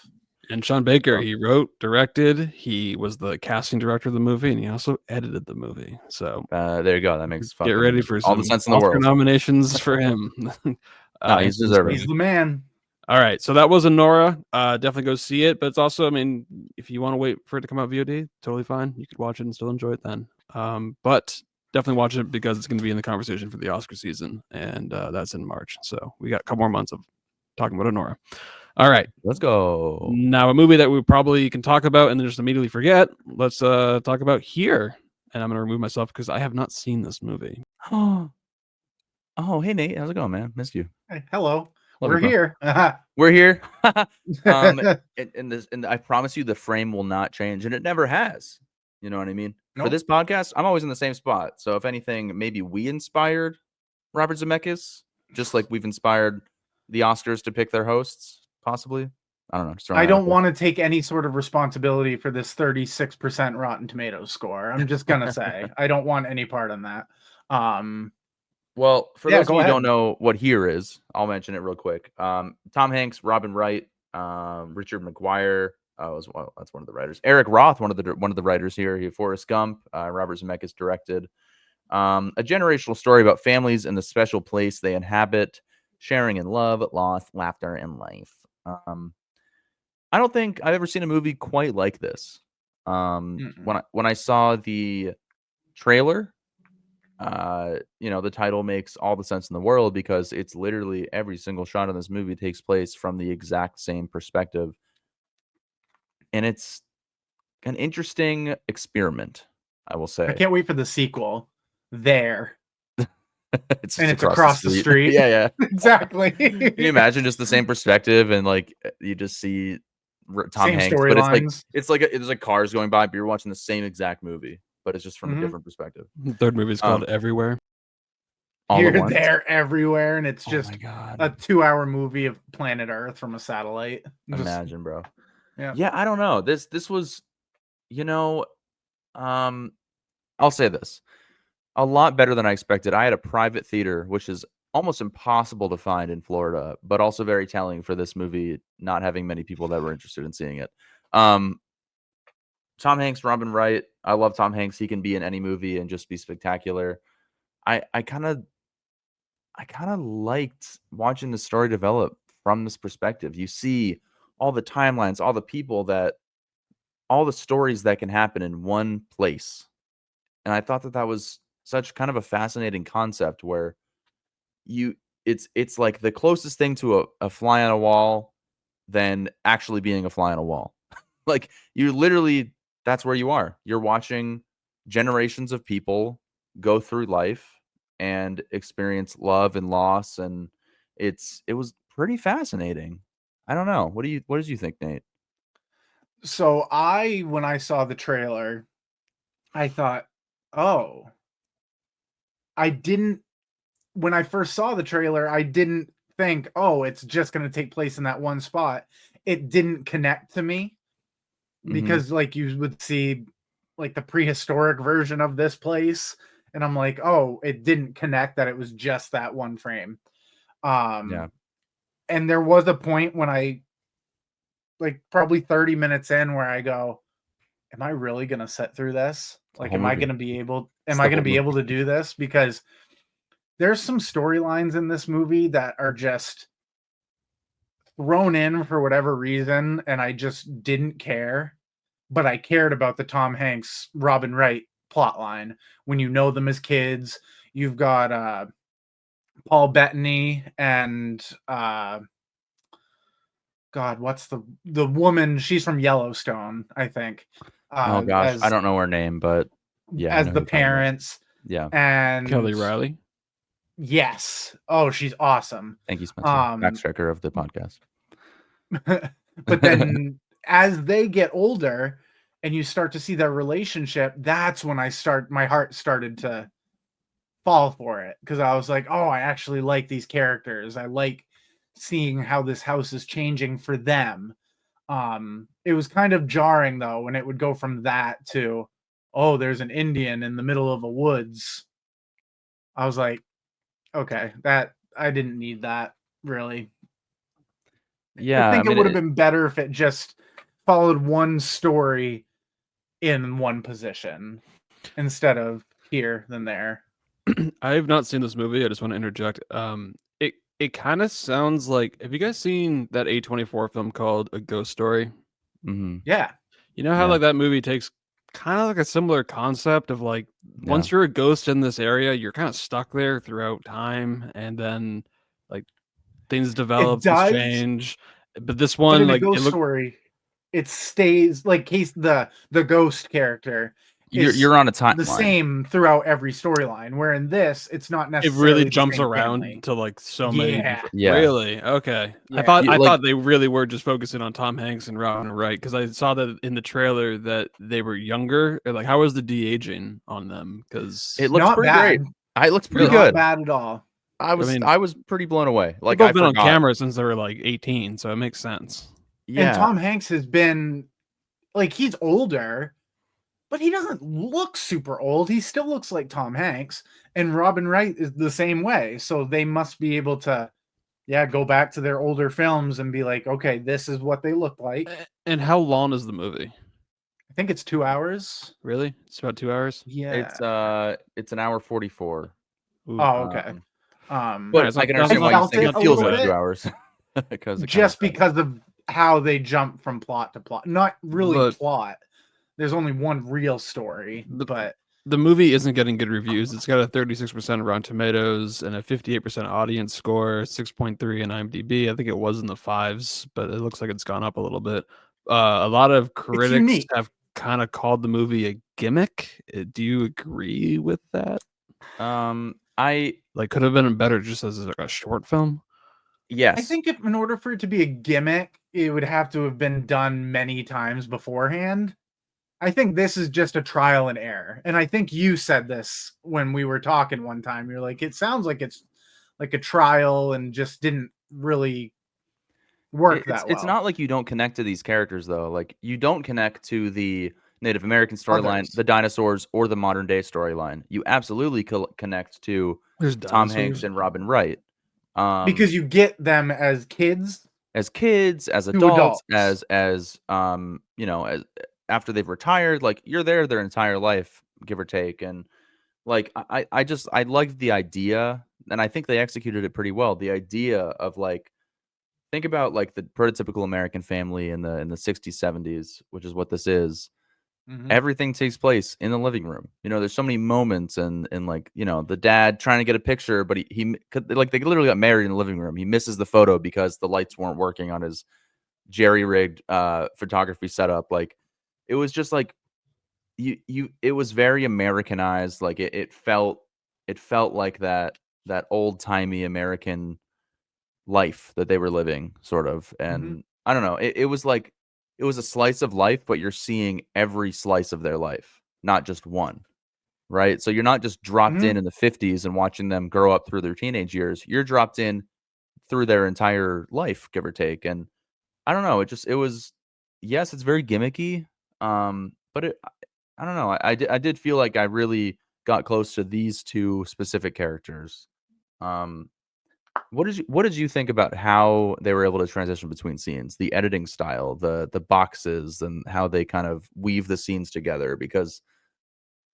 Speaker 2: And Sean Baker, he wrote, directed, he was the casting director of the movie, and he also edited the movie. So
Speaker 1: there you go. That makes
Speaker 2: get ready for
Speaker 1: all the sense in the world.
Speaker 2: Nominations for him.
Speaker 1: He's deserving.
Speaker 3: He's the man.
Speaker 2: All right, so that was Anora. Definitely go see it, but it's also, I mean, if you want to wait for it to come out VOD, totally fine. You could watch it and still enjoy it then. But definitely watch it because it's going to be in the conversation for the Oscar season, and that's in March. So we got a couple more months of talking about Anora. All right,
Speaker 1: let's go.
Speaker 2: Now, a movie that we probably can talk about and then just immediately forget. Let's talk about Here. And I'm going to remove myself because I have not seen this movie.
Speaker 1: Oh, hey, Nate. How's it going, man? Missed you.
Speaker 3: Hey, hello.
Speaker 1: Love
Speaker 3: We're
Speaker 1: you,
Speaker 3: here.
Speaker 1: We're here. And I promise you the frame will not change, and it never has. You know what I mean?
Speaker 3: Nope.
Speaker 1: For this podcast, I'm always in the same spot. So if anything, maybe we inspired Robert Zemeckis, just like we've inspired the Oscars to pick their hosts, possibly. I don't know.
Speaker 3: I don't want to take any sort of responsibility for this 36% Rotten Tomatoes score. I'm just gonna say I don't want any part in that.
Speaker 1: Well, for those of you who don't know what Here is, I'll mention it real quick. Tom Hanks, Robin Wright, Richard McGuire. That's one of the writers. Eric Roth, one of the writers here. He had Forrest Gump. Robert Zemeckis directed. A generational story about families and the special place they inhabit, sharing in love, loss, laughter, and life. I don't think I've ever seen a movie quite like this. When I saw the trailer, the title makes all the sense in the world because it's literally every single shot in this movie takes place from the exact same perspective. And it's an interesting experiment, I will say.
Speaker 3: I can't wait for the sequel. There.
Speaker 1: It's
Speaker 3: across the street.
Speaker 1: Yeah.
Speaker 3: Exactly.
Speaker 1: Can you imagine just the same perspective and like you just see Tom Hanks, but it's like there's like cars going by, but you're watching the same exact movie, but it's just from a different perspective.
Speaker 2: The third movie is called Everywhere.
Speaker 3: You're there everywhere, and it's just a 2-hour movie of planet Earth from a satellite.
Speaker 1: Imagine, bro.
Speaker 3: Yeah,
Speaker 1: I don't know. This was, I'll say this. A lot better than I expected. I had a private theater, which is almost impossible to find in Florida, but also very telling for this movie not having many people that were interested in seeing it. So Tom Hanks, Robin Wright. I love Tom Hanks. He can be in any movie and just be spectacular. I kind of liked watching the story develop from this perspective. You see all the timelines, all the people all the stories that can happen in one place. And I thought that was such kind of a fascinating concept where it's like the closest thing to a fly on a wall than actually being a fly on a wall. Like you literally, that's where you are. You're watching generations of people go through life and experience love and loss, and it was pretty fascinating. I don't know. What did you think, Nate?
Speaker 3: So when I saw the trailer, I thought, oh, when I first saw the trailer, I didn't think, oh, it's just going to take place in that one spot. It didn't connect to me because like you would see like the prehistoric version of this place. And I'm like, oh, it didn't connect that it was just that one frame.
Speaker 1: Yeah.
Speaker 3: And there was a point when I like probably 30 minutes in where I go, am I really going to sit through this? Like, am I going to be able to do this? Because there's some storylines in this movie that are just thrown in for whatever reason, and I just didn't care. But I cared about the Tom Hanks, Robin Wright plot line. When you know them as kids, you've got Paul Bettany and God, what's the woman? She's from Yellowstone, I think.
Speaker 1: Oh gosh, I don't know her name, but yeah,
Speaker 3: as the parents.
Speaker 1: Yeah,
Speaker 3: and
Speaker 2: Kelly Riley.
Speaker 3: Yes. Oh, she's awesome.
Speaker 1: Thank you, Spencer, backtracker of the podcast.
Speaker 3: But then as they get older and you start to see their relationship, that's when my heart started to fall for it, because I was like, oh, I actually like these characters. I like seeing how this house is changing for them. It was kind of jarring though when it would go from that to, oh, there's an Indian in the middle of the woods. I was like, okay, that I didn't need that really.
Speaker 1: Yeah,
Speaker 3: I think it would have been better if it just followed one story in one position instead of here than there.
Speaker 2: I have not seen this movie. I just want to interject. It kind of sounds like, have you guys seen that A24 film called A Ghost Story?
Speaker 1: Mm-hmm.
Speaker 3: Yeah.
Speaker 2: You know how like that movie takes kind of like a similar concept of like, once you're a ghost in this area, you're kind of stuck there throughout time, and then like things develop, things change. But this one,
Speaker 3: in
Speaker 2: like
Speaker 3: a ghost story, it stays like the ghost character.
Speaker 1: You're on a timeline.
Speaker 3: The same throughout every storyline. Where in this, it's not necessarily.
Speaker 2: It really jumps around to like so many. Really? Okay.
Speaker 3: Yeah.
Speaker 2: I thought they really were just focusing on Tom Hanks and Robin Wright, because I saw that in the trailer that they were younger. Like, how was the de-aging on them? Because
Speaker 1: it looks pretty great. It looks pretty good.
Speaker 3: Not bad at all.
Speaker 1: I was pretty blown away. Like,
Speaker 2: I've been on camera since they were like 18, so it makes sense.
Speaker 3: Yeah. And Tom Hanks has been like, he's older, but he doesn't look super old. He still looks like Tom Hanks. And Robin Wright is the same way. So they must be able to, go back to their older films and be like, okay, this is what they look like.
Speaker 2: And how long is the movie?
Speaker 3: I think it's 2 hours.
Speaker 2: Really? It's about 2 hours?
Speaker 3: Yeah.
Speaker 1: It's an hour 44.
Speaker 3: Ooh, oh, okay.
Speaker 1: But I can understand why you think it feels like 2 hours. because
Speaker 3: of how they jump from plot to plot. Not really plot. There's only one real story, but
Speaker 2: the movie isn't getting good reviews. It's got a 36% Rotten Tomatoes and a 58% audience score, 6.3 in IMDb. I think it was in the 5s, but it looks like it's gone up a little bit. A lot of critics have kind of called the movie a gimmick. Do you agree with that?
Speaker 1: I
Speaker 2: could have been better just as like a short film.
Speaker 1: Yes.
Speaker 3: I think if in order for it to be a gimmick, it would have to have been done many times beforehand. I think this is just a trial and error. And I think you said this when we were talking one time. You're like, it sounds like it's like a trial and just didn't really work that well.
Speaker 1: It's not like you don't connect to these characters, though. Like, you don't connect to the Native American storyline, the dinosaurs, or the modern day storyline. You absolutely connect to Tom Hanks and Robin Wright.
Speaker 3: Because you get them as kids,
Speaker 1: as adults, as after they've retired, like you're there their entire life, give or take. And like I liked the idea, and I think they executed it pretty well. The idea of like think about like the prototypical American family in the 60s, 70s, which is what this is. Everything takes place in the living room. You know, there's so many moments and like, you know, the dad trying to get a picture, but like they literally got married in the living room. He misses the photo because the lights weren't working on his jerry-rigged photography setup. Like it was just like it was very Americanized. Like it felt like that old-timey American life that they were living, sort of. And I don't know, it was like it was a slice of life, but you're seeing every slice of their life, not just one, right? So you're not just dropped in the 50s and watching them grow up through their teenage years. You're dropped in through their entire life, give or take. And I don't know, it was, yes, it's very gimmicky, but I don't know, I did feel like I really got close to these two specific characters. um what did you think about how they were able to transition between scenes, the editing style, the boxes, and how they kind of weave the scenes together? Because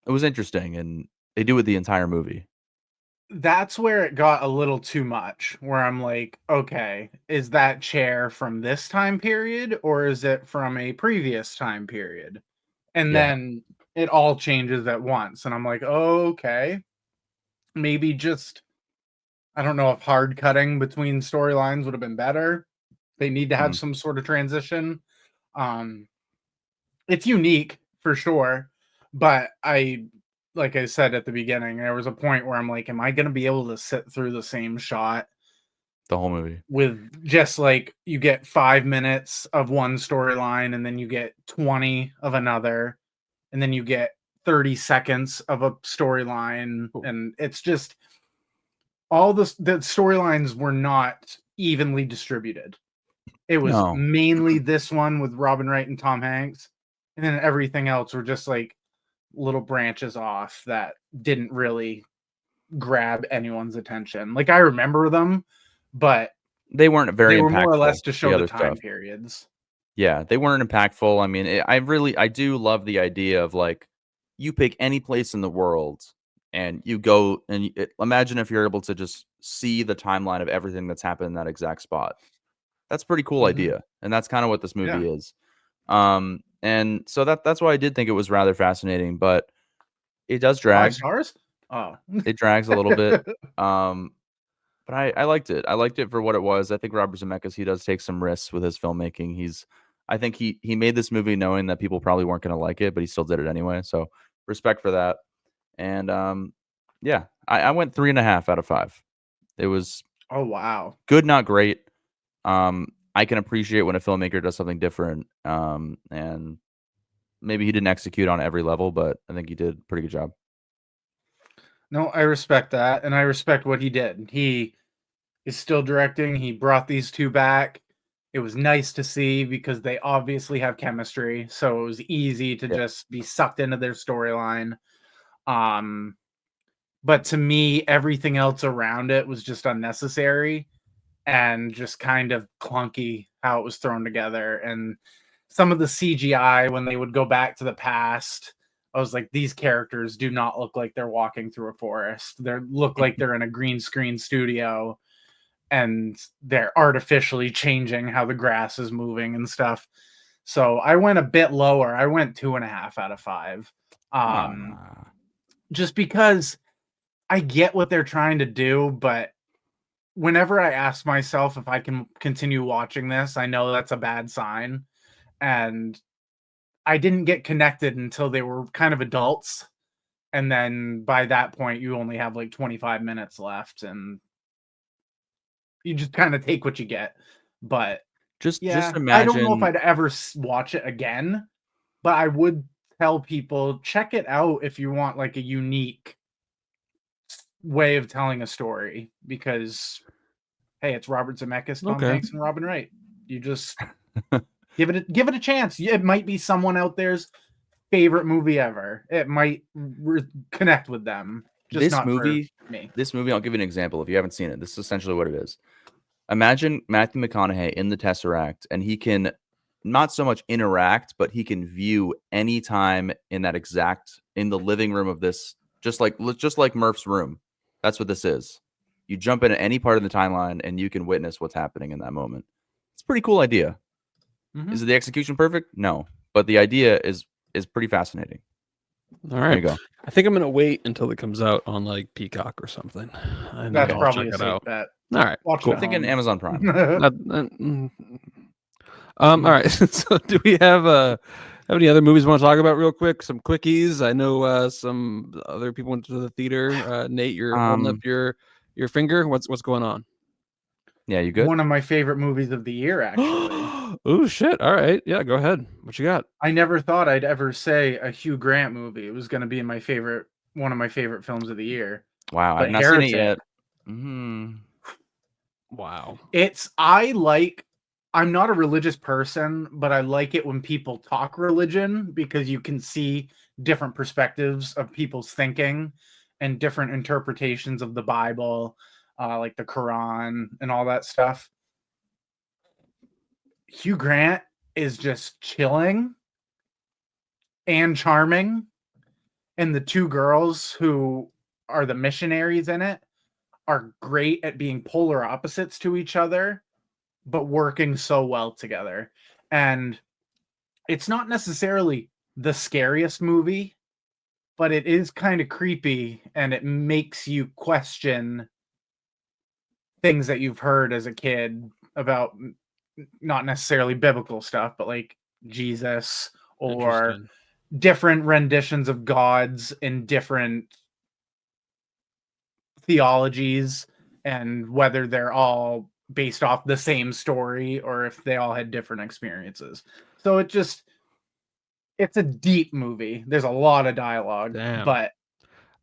Speaker 1: it was interesting, and they do it the entire movie.
Speaker 3: That's where it got a little too much, where I'm like, okay, is that chair from this time period or is it from a previous time period? And
Speaker 1: Yeah.
Speaker 3: then it all changes at once. And I'm like, okay, maybe just, I don't know if hard cutting between storylines would have been better. They need to have some sort of transition. Um, it's unique for sure, but like I said at the beginning, there was a point where I'm like, am I going to be able to sit through the same shot
Speaker 1: The whole movie.
Speaker 3: with just like you get 5 minutes of one storyline and then you get 20 of another and then you get 30 seconds of a storyline, and it's just all the storylines were not evenly distributed. It was
Speaker 1: No.
Speaker 3: mainly this one with Robin Wright and Tom Hanks, and then everything else were just like little branches off that didn't really grab anyone's attention. Like I remember them, but
Speaker 1: They weren't very
Speaker 3: they were
Speaker 1: impactful,
Speaker 3: more or less to show the
Speaker 1: other
Speaker 3: time
Speaker 1: stuff.
Speaker 3: periods.
Speaker 1: Yeah, they weren't impactful. I mean, I do love the idea of like you pick any place in the world and you go and imagine if you're able to just see the timeline of everything that's happened in that exact spot. That's a pretty cool idea, and that's kind of what this movie is. And so that's why I did think it was rather fascinating, but it does
Speaker 3: 5
Speaker 1: drag.
Speaker 3: stars? Oh.
Speaker 1: It drags a little bit. But I liked it. I liked it for what it was. I think Robert Zemeckis, he does take some risks with his filmmaking. I think he made this movie knowing that people probably weren't going to like it, but he still did it anyway. So respect for that. And yeah, I went 3.5 out of 5. It was
Speaker 3: Oh wow.
Speaker 1: good, not great. I can appreciate when a filmmaker does something different. And maybe he didn't execute on every level, but I think he did a pretty good job.
Speaker 3: No, I respect that, and I respect what he did. He is still directing. He brought these two back. It was nice to see because they obviously have chemistry, so it was easy to just be sucked into their storyline. But to me, everything else around it was just unnecessary and just kind of clunky how it was thrown together. And some of the CGI, when they would go back to the past, I was like, these characters do not look like they're walking through a forest. They look like they're in a green screen studio and they're artificially changing how the grass is moving and stuff. So I went a bit lower. I went 2.5 out of 5. Just because I get what they're trying to do, but whenever I ask myself if I can continue watching this, I know that's a bad sign. And I didn't get connected until they were kind of adults. And then by that point, you only have like 25 minutes left and you just kind of take what you get. But
Speaker 1: Just imagine.
Speaker 3: I don't know if I'd ever watch it again, but I would tell people check it out if you want like a unique way of telling a story, because hey, it's Robert Zemeckis, Tom Hanks, and Robin Wright. You just give it a chance. It might be someone out there's favorite movie ever. It might connect with them. Just
Speaker 1: This
Speaker 3: not
Speaker 1: movie,
Speaker 3: for me.
Speaker 1: This movie, I'll give you an example if you haven't seen it. This is essentially what it is. Imagine Matthew McConaughey in the Tesseract, and he can not so much interact, but he can view any time in that exact in the living room of this, just like Murph's room. That's what this is. You jump into any part of the timeline and you can witness what's happening in that moment. It's a pretty cool idea.
Speaker 3: Mhm.
Speaker 1: Is the execution perfect? No, but the idea is pretty fascinating.
Speaker 2: All
Speaker 1: There you
Speaker 2: right.
Speaker 1: go.
Speaker 2: I think I'm gonna wait until it comes out on like Peacock or something. And
Speaker 3: That's
Speaker 2: I'll
Speaker 3: probably
Speaker 2: check
Speaker 3: a
Speaker 2: it
Speaker 3: safe
Speaker 2: out.
Speaker 3: bet.
Speaker 2: All right.
Speaker 3: Watch
Speaker 2: Cool.
Speaker 3: it
Speaker 1: I'm thinking
Speaker 3: at home.
Speaker 1: Amazon Prime.
Speaker 2: All right. So, do we have any other movies you want to talk about real quick? Some quickies. I know some other people went to the theater. Nate, you're holding up your finger. What's going on?
Speaker 1: Yeah, you good?
Speaker 3: One of my favorite movies of the year, actually.
Speaker 2: Oh shit! All right, yeah, go ahead. What you got?
Speaker 3: I never thought I'd ever say a Hugh Grant movie. It was going to be one of my favorite films of the year.
Speaker 1: Wow,
Speaker 3: But
Speaker 1: I've not seen it
Speaker 3: Heretic.
Speaker 1: yet.
Speaker 2: Wow.
Speaker 3: I'm not a religious person, but I like it when people talk religion because you can see different perspectives of people's thinking and different interpretations of the Bible, like the Quran and all that stuff. Hugh Grant is just chilling and charming, and the two girls who are the missionaries in it are great at being polar opposites to each other, but working so well together. And it's not necessarily the scariest movie, but it is kind of creepy, and it makes you question things that you've heard as a kid about not necessarily biblical stuff, but like Jesus or
Speaker 2: Interesting.
Speaker 3: different renditions of gods in different theologies, and whether they're all based off the same story or if they all had different experiences. So it's a deep movie. There's a lot of dialogue,
Speaker 2: Damn.
Speaker 3: but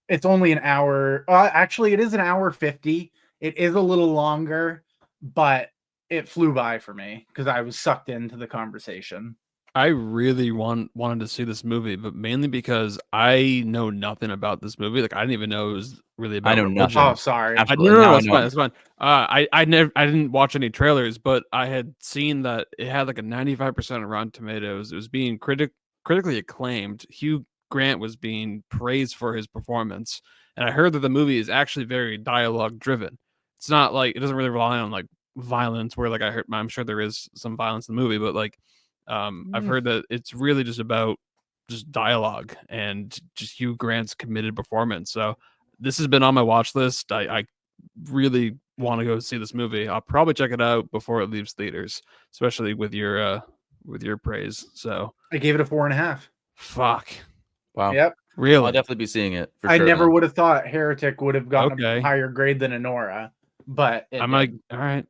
Speaker 3: it's only an hour. Actually, it is an hour 50. It is a little longer, but it flew by for me because I was sucked into the conversation.
Speaker 2: I really wanted to see this movie, but mainly because I know nothing about this movie. Like I didn't even know it was really about
Speaker 1: I know
Speaker 2: religion.
Speaker 1: nothing.
Speaker 3: Oh, sorry.
Speaker 1: Absolutely.
Speaker 2: No,
Speaker 1: Now I
Speaker 2: it's
Speaker 1: know.
Speaker 2: fine. It's fine. I didn't watch any trailers, but I had seen that it had like a 95% on Rotten Tomatoes. It was being critically acclaimed. Hugh Grant was being praised for his performance, and I heard that the movie is actually very dialogue driven. It's not like it doesn't really rely on like violence, where like I'm sure there is some violence in the movie, but like I've heard that it's really just about just dialogue and just Hugh Grant's committed performance. So this has been on my watch list. I really want to go see this movie. I'll probably check it out before it leaves theaters, especially with your praise. So
Speaker 3: I gave it a 4.5.
Speaker 2: fuck.
Speaker 1: Wow.
Speaker 3: Yep.
Speaker 2: Really?
Speaker 1: I'll definitely be seeing it for
Speaker 3: I
Speaker 1: sure.
Speaker 3: never
Speaker 1: then.
Speaker 3: would have thought Heretic would have gotten
Speaker 2: Okay.
Speaker 3: a higher grade than Anora, but it
Speaker 2: I might. All right.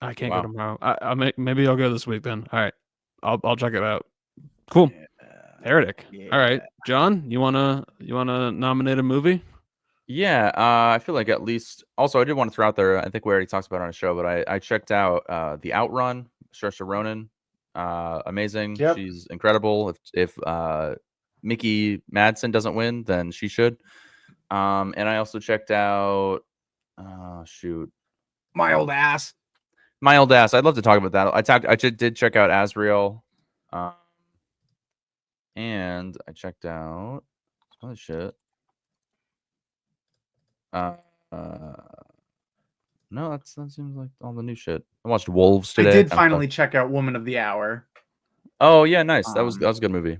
Speaker 2: I can't
Speaker 1: Wow.
Speaker 2: go tomorrow. Maybe I'll go this week then. All right. I'll check it out. Cool. Heretic.
Speaker 3: Yeah.
Speaker 2: All right. John, you wanna nominate a movie?
Speaker 1: Yeah, I feel like at least. Also, I did want to throw out there. I think we already talked about it on a show, but I checked out the Outrun, Saoirse Ronan. Amazing.
Speaker 3: Yep.
Speaker 1: She's incredible. If Mickey Madsen doesn't win, then she should. And I also checked out. Shoot,
Speaker 3: My old ass.
Speaker 1: My Old Ass. I'd love to talk about that. I did check out Asriel, and I checked out some other shit. No, that seems like all the new shit. I watched Wolves today.
Speaker 3: I did
Speaker 1: Kinda
Speaker 3: finally
Speaker 1: sucked.
Speaker 3: check out Woman of the Hour.
Speaker 1: Oh yeah, nice. That was
Speaker 3: Um,
Speaker 1: a good movie.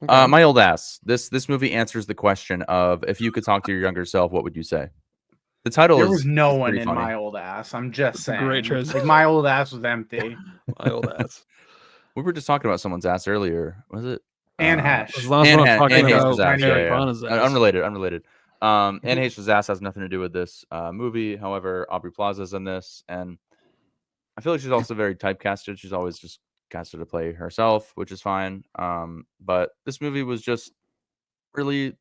Speaker 2: Okay.
Speaker 1: My Old Ass. This movie answers the question of if you could talk to your younger self, what would you say? The title
Speaker 3: There
Speaker 1: is
Speaker 3: was no
Speaker 1: is
Speaker 3: one
Speaker 1: pretty
Speaker 3: in
Speaker 1: funny.
Speaker 3: My Old Ass. I'm just
Speaker 2: It's a
Speaker 3: saying.
Speaker 2: great transition.
Speaker 3: Like, my old ass was empty.
Speaker 2: My old ass.
Speaker 1: We were just talking about someone's ass earlier. Was it?
Speaker 3: And
Speaker 2: As
Speaker 3: Hesh.
Speaker 2: long as we're not talking
Speaker 1: Anne
Speaker 2: about
Speaker 1: Heche's ass.
Speaker 3: Annie
Speaker 1: Yeah.
Speaker 2: Bona's ass.
Speaker 1: Unrelated. Anne Heche's ass has nothing to do with this movie. However, Aubrey Plaza's in this, and I feel like she's also very typecasted. She's always just casted to play herself, which is fine. But this movie was just really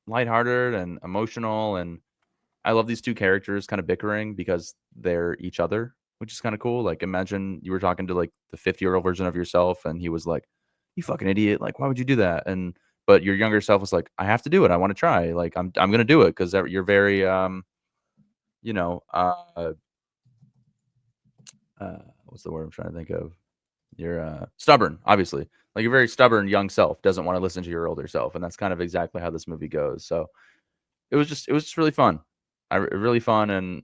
Speaker 1: lighthearted and emotional, and I love these two characters kind of bickering because they're each other, which is kind of cool. Like, imagine you were talking to like the 50-year-old version of yourself, and he was like, "You fucking idiot! Like, why would you do that?" But your younger self was like, "I have to do it. I want to try. Like, I'm gonna do it because you're very you know what's the word I'm trying to think of? you're stubborn, obviously. Like your very stubborn young self doesn't want to listen to your older self, and that's kind of exactly how this movie goes. So it was just really fun. Really fun and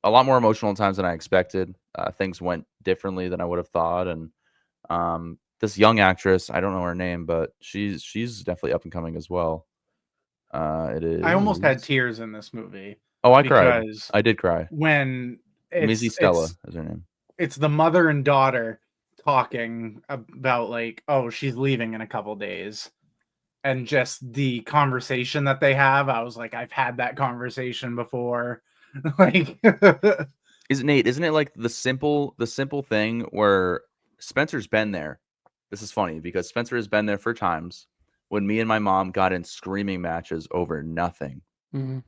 Speaker 1: a lot more emotional at times than I expected. Things went differently than I would have thought, and this young actress, I don't know her name, but she's definitely up and coming as well. It is.
Speaker 3: I almost had tears in this movie.
Speaker 1: Oh, I cried.
Speaker 3: Because
Speaker 1: I did cry.
Speaker 3: when
Speaker 1: Missy Stella is her name.
Speaker 3: It's the mother and daughter talking about like, oh, she's leaving in a couple days. And just the conversation that they have, I was like, I've had that conversation before. Like
Speaker 1: Isn't it like the simple thing where Spencer's been there? This is funny because Spencer has been there for times when me and my mom got in screaming matches over nothing.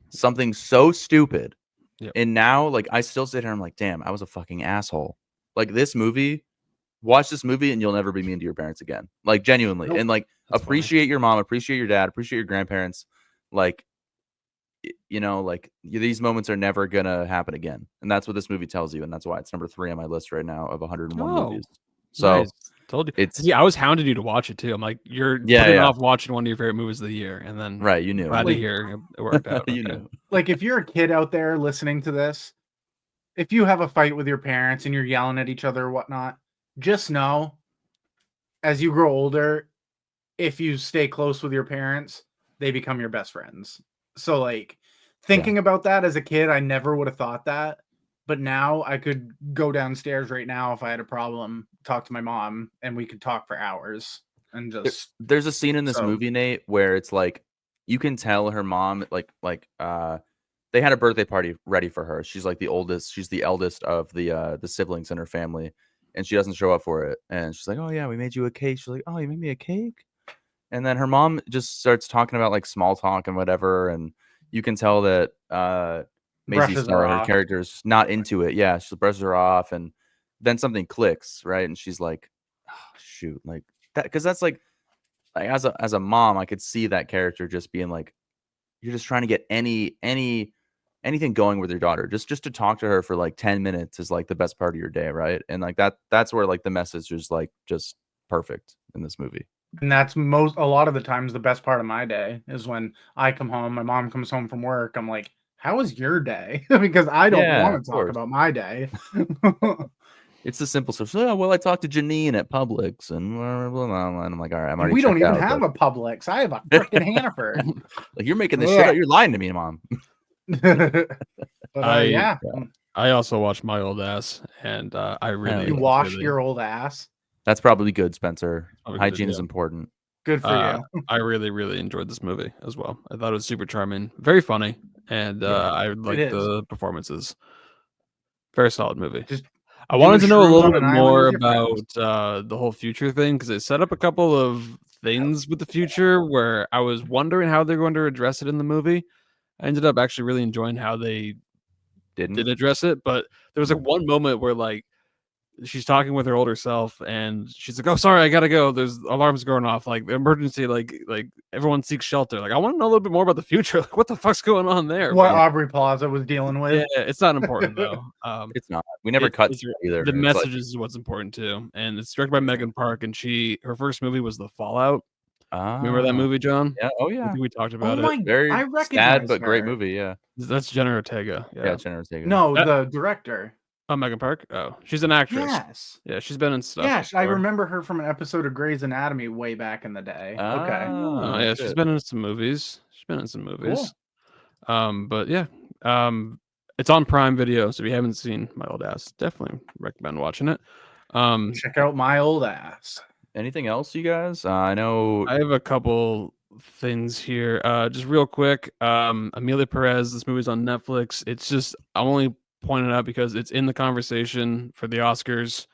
Speaker 1: Something so stupid.
Speaker 2: Yep.
Speaker 1: And now, like, I still sit here and I'm like, damn, I was a fucking asshole. Like, this movie, watch this movie and you'll never be mean to your parents again. Like, genuinely.
Speaker 3: Nope.
Speaker 1: And, like,
Speaker 2: That's
Speaker 1: appreciate your mom, appreciate your dad, appreciate your grandparents. Like, you know, like, these moments are never going to happen again. And that's what this movie tells you. And that's why it's number 3 on my list right now of 101 movies. So,
Speaker 2: nice. Told you.
Speaker 1: It's
Speaker 2: I was hounding you to watch it too. I'm like, you're putting off watching one of your favorite movies of the year, and then
Speaker 1: right, you knew.
Speaker 2: glad to hear it worked out.
Speaker 1: You
Speaker 2: Okay.
Speaker 1: knew.
Speaker 3: like if you're a kid out there listening to this, if you have a fight with your parents and you're yelling at each other or whatnot, just know as you grow older, if you stay close with your parents, they become your best friends. So like thinking about that as a kid, I never would have thought that. But now I could go downstairs right now if I had a problem, talk to my mom, and we could talk for hours and just.
Speaker 1: There's a scene in this movie, Nate, where it's like you can tell her mom they had a birthday party ready for her. She's like the oldest. She's the eldest of the siblings in her family, and she doesn't show up for it. And she's like, "Oh yeah, we made you a cake." She's like, "Oh, you made me a cake?" And then her mom just starts talking about like small talk and whatever, and you can tell that Maisie Stella, her character's not into it. Yeah, she brushes her off, and then something clicks, right? And she's like, oh, shoot, like that, because that's like as a mom, I could see that character just being like, you're just trying to get anything going with your daughter, just to talk to her for like 10 minutes is like the best part of your day, right? And like that's where like the message is like just perfect in this movie.
Speaker 3: And that's a lot of the times the best part of my day is when I come home, my mom comes home from work. I'm like, how was your day? Because I don't want to talk about my day.
Speaker 1: It's the simple stuff. So, well, I talked to Janine at Publix and blah, blah, blah, and I'm like, all right, I'm already.
Speaker 3: We don't even have a Publix. I have a freaking Hannaford.
Speaker 1: Like you're making this shit up. You're lying to me, Mom.
Speaker 3: Yeah.
Speaker 2: I also watched My Old Ass, and I really.
Speaker 3: You washed your old ass.
Speaker 1: That's probably good, Spencer.
Speaker 2: Probably
Speaker 1: Hygiene
Speaker 2: good,
Speaker 1: is important.
Speaker 3: Good for you.
Speaker 2: I really, really enjoyed this movie as well. I thought it was super charming, very funny, and I liked the performances. Very solid movie. I wanted to know a little bit more about the whole future thing because it set up a couple of things with the future where I was wondering how they're going to address it in the movie. I ended up actually really enjoying how they did address it, but there was like one moment where like she's talking with her older self and she's like, "Oh, sorry, I gotta go. There's alarms going off. Like emergency. Like everyone seeks shelter. Like I want to know a little bit more about the future. Like what the fuck's going on there?"
Speaker 3: What Aubrey Plaza was dealing with.
Speaker 2: Yeah, it's not important though.
Speaker 1: It's not. We never cut either.
Speaker 2: The messages is what's important too, and it's directed by Megan Park, and her first movie was The Fallout. Remember that movie, John?
Speaker 1: Yeah. Oh yeah.
Speaker 2: I think we talked about
Speaker 3: it.
Speaker 1: Very
Speaker 3: I recognize
Speaker 1: sad but great movie. Yeah.
Speaker 2: That's Jenna Ortega.
Speaker 1: Yeah, Jenna Ortega.
Speaker 3: No, the director.
Speaker 2: Oh, Megan Park? Oh, she's an actress.
Speaker 3: Yes.
Speaker 2: Yeah, she's been in stuff.
Speaker 3: Yeah,
Speaker 2: before.
Speaker 3: I remember her from an episode of Grey's Anatomy way back in the day. Okay.
Speaker 2: Oh, yeah, she's been in some movies. Cool. But yeah, it's on Prime Video, so if you haven't seen My Old Ass, definitely recommend watching it.
Speaker 3: Check out My Old Ass.
Speaker 1: Anything else, you guys? I know
Speaker 2: I have a couple things here. Just real quick. Emilia Perez, this movie's on Netflix. It's just I'm only pointing it out because it's in the conversation for the Oscars.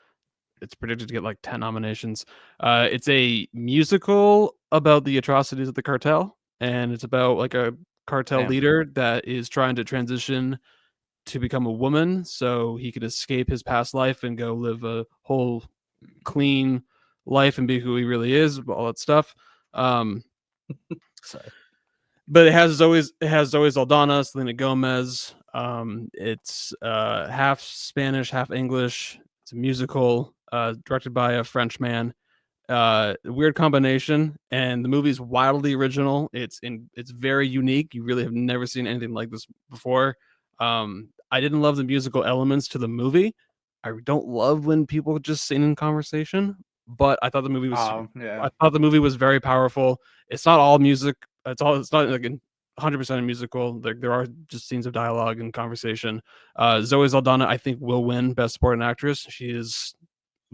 Speaker 2: It's predicted to get like 10 nominations. It's a musical about the atrocities of the cartel, and it's about like a cartel leader that is trying to transition to become a woman so he could escape his past life and go live a whole clean life and be who he really is, all that stuff. But it has Zoe Saldana, Selena Gomez. It's half Spanish, half English. It's a musical. directed by a French man. Weird combination, and the movie's wildly original. It's very unique. You really have never seen anything like this before. I didn't love the musical elements to the movie. I don't love when people just sing in conversation, but I thought the movie was I thought the movie was very powerful. It's not all music. It's not like 100% a musical. There are just scenes of dialogue and conversation. Zoe Saldana, I think, will win Best Supporting Actress. She is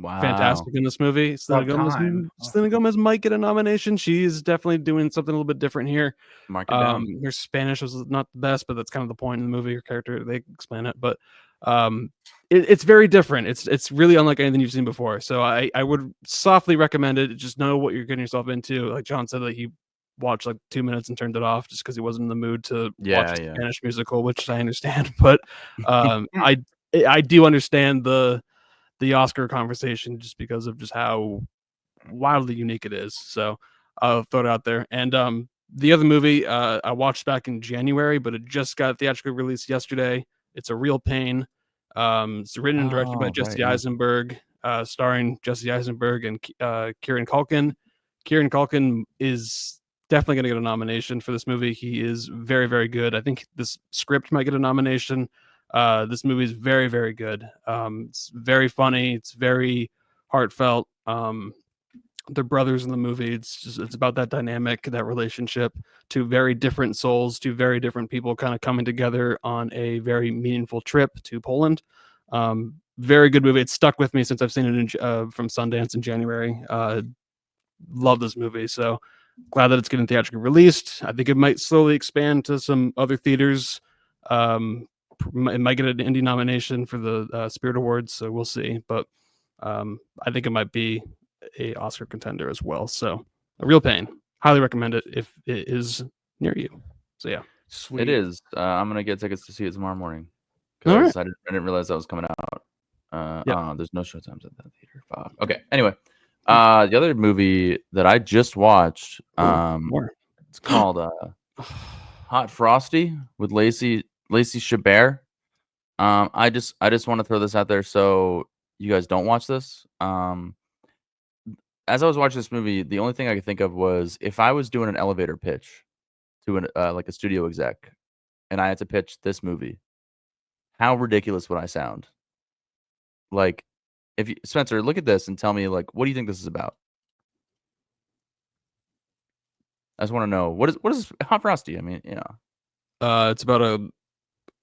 Speaker 2: fantastic in this movie. Selena Gomez might get a nomination. She's definitely doing something a little bit different here.
Speaker 1: Mark it down.
Speaker 2: Her Spanish was not the best, but that's kind of the point in the movie. Her character, they explain it, but it's very different. It's really unlike anything you've seen before. So I would softly recommend it. Just know what you're getting yourself into. Like John said, that he watched like 2 minutes and turned it off just because he wasn't in the mood to watch a Spanish musical, which I understand. But I do understand the Oscar conversation just because of just how wildly unique it is. So I'll throw it out there. And the other movie I watched back in January, but it just got theatrically released yesterday. It's A Real Pain. It's written and directed by Jesse Eisenberg, starring Jesse Eisenberg and Kieran Culkin. Kieran Culkin is definitely going to get a nomination for this movie. He is very, very good. I think this script might get a nomination. This movie is very, very good. It's very funny. It's very heartfelt. They're brothers in the movie. It's about that dynamic, that relationship, two very different souls, two very different people kind of coming together on a very meaningful trip to Poland. Very good movie. It's stuck with me since I've seen it from Sundance in January. Love this movie. So glad that it's getting theatrically released. I think it might slowly expand to some other theaters. It might get an indie nomination for the Spirit Awards, so we'll see. But I think it might be a Oscar contender as well. So A Real Pain, highly recommend it if it is near you. So yeah,
Speaker 1: sweet. It is. I'm gonna get tickets to see it tomorrow morning
Speaker 2: because
Speaker 1: I didn't realize that was coming out. There's no showtimes at that theater. Okay. Anyway, the other movie that I just watched, it's called Hot Frosty with Lacey Chabert. I just want to throw this out there so you guys don't watch this. As I was watching this movie, the only thing I could think of was if I was doing an elevator pitch to like a studio exec, and I had to pitch this movie, how ridiculous would I sound? Like, if you, Spencer, look at this and tell me, like, what do you think this is about? I just want to know what is Hot Frosty? I mean,
Speaker 2: it's about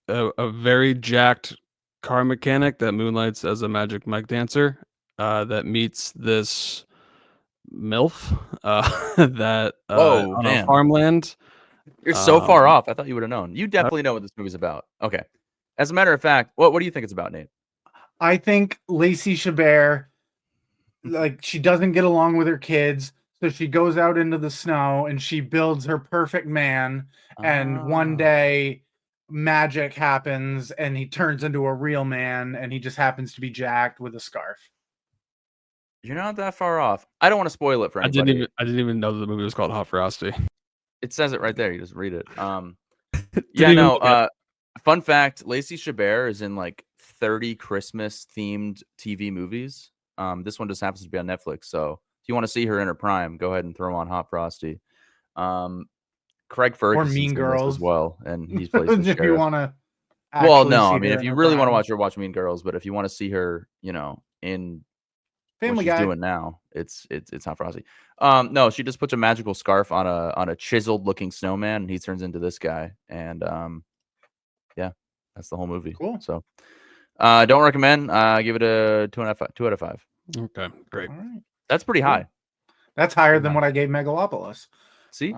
Speaker 2: a very jacked car mechanic that moonlights as a Magic Mike dancer that meets this MILF that on a farmland.
Speaker 1: You're so far off. I thought you would have known. You definitely know what this movie's about. Okay. As a matter of fact, what do you think it's about, Nate?
Speaker 3: I think Lacey Chabert, like, she doesn't get along with her kids, so she goes out into the snow and she builds her perfect man. And one day magic happens and he turns into a real man and he just happens to be jacked with a scarf.
Speaker 1: You're not that far off. I don't want to spoil it for anybody.
Speaker 2: I didn't even know that the movie was called Hot Frosty.
Speaker 1: It says it right there. You just read it. Fun fact, Lacey Chabert is in like 30 Christmas themed TV movies. This one just happens to be on Netflix. So if you want to see her in her prime, go ahead and throw on Hot Frosty. Craig Ferguson's
Speaker 3: or Mean Girls
Speaker 1: as well, and he's plays the
Speaker 3: if you want to.
Speaker 1: Well, no, I mean, if you really want to watch her, watch Mean Girls. But if you want to see her, in
Speaker 3: Family
Speaker 1: what she's
Speaker 3: Guy
Speaker 1: doing now, it's Hot Frosty. No, she just puts a magical scarf on a chiseled looking snowman, and he turns into this guy. And yeah, that's the whole movie.
Speaker 3: Cool.
Speaker 1: So don't recommend. Give it a 2 out of 5.
Speaker 2: Okay, great.
Speaker 3: All right.
Speaker 1: That's pretty high.
Speaker 3: That's higher than what I gave Megalopolis.
Speaker 1: See,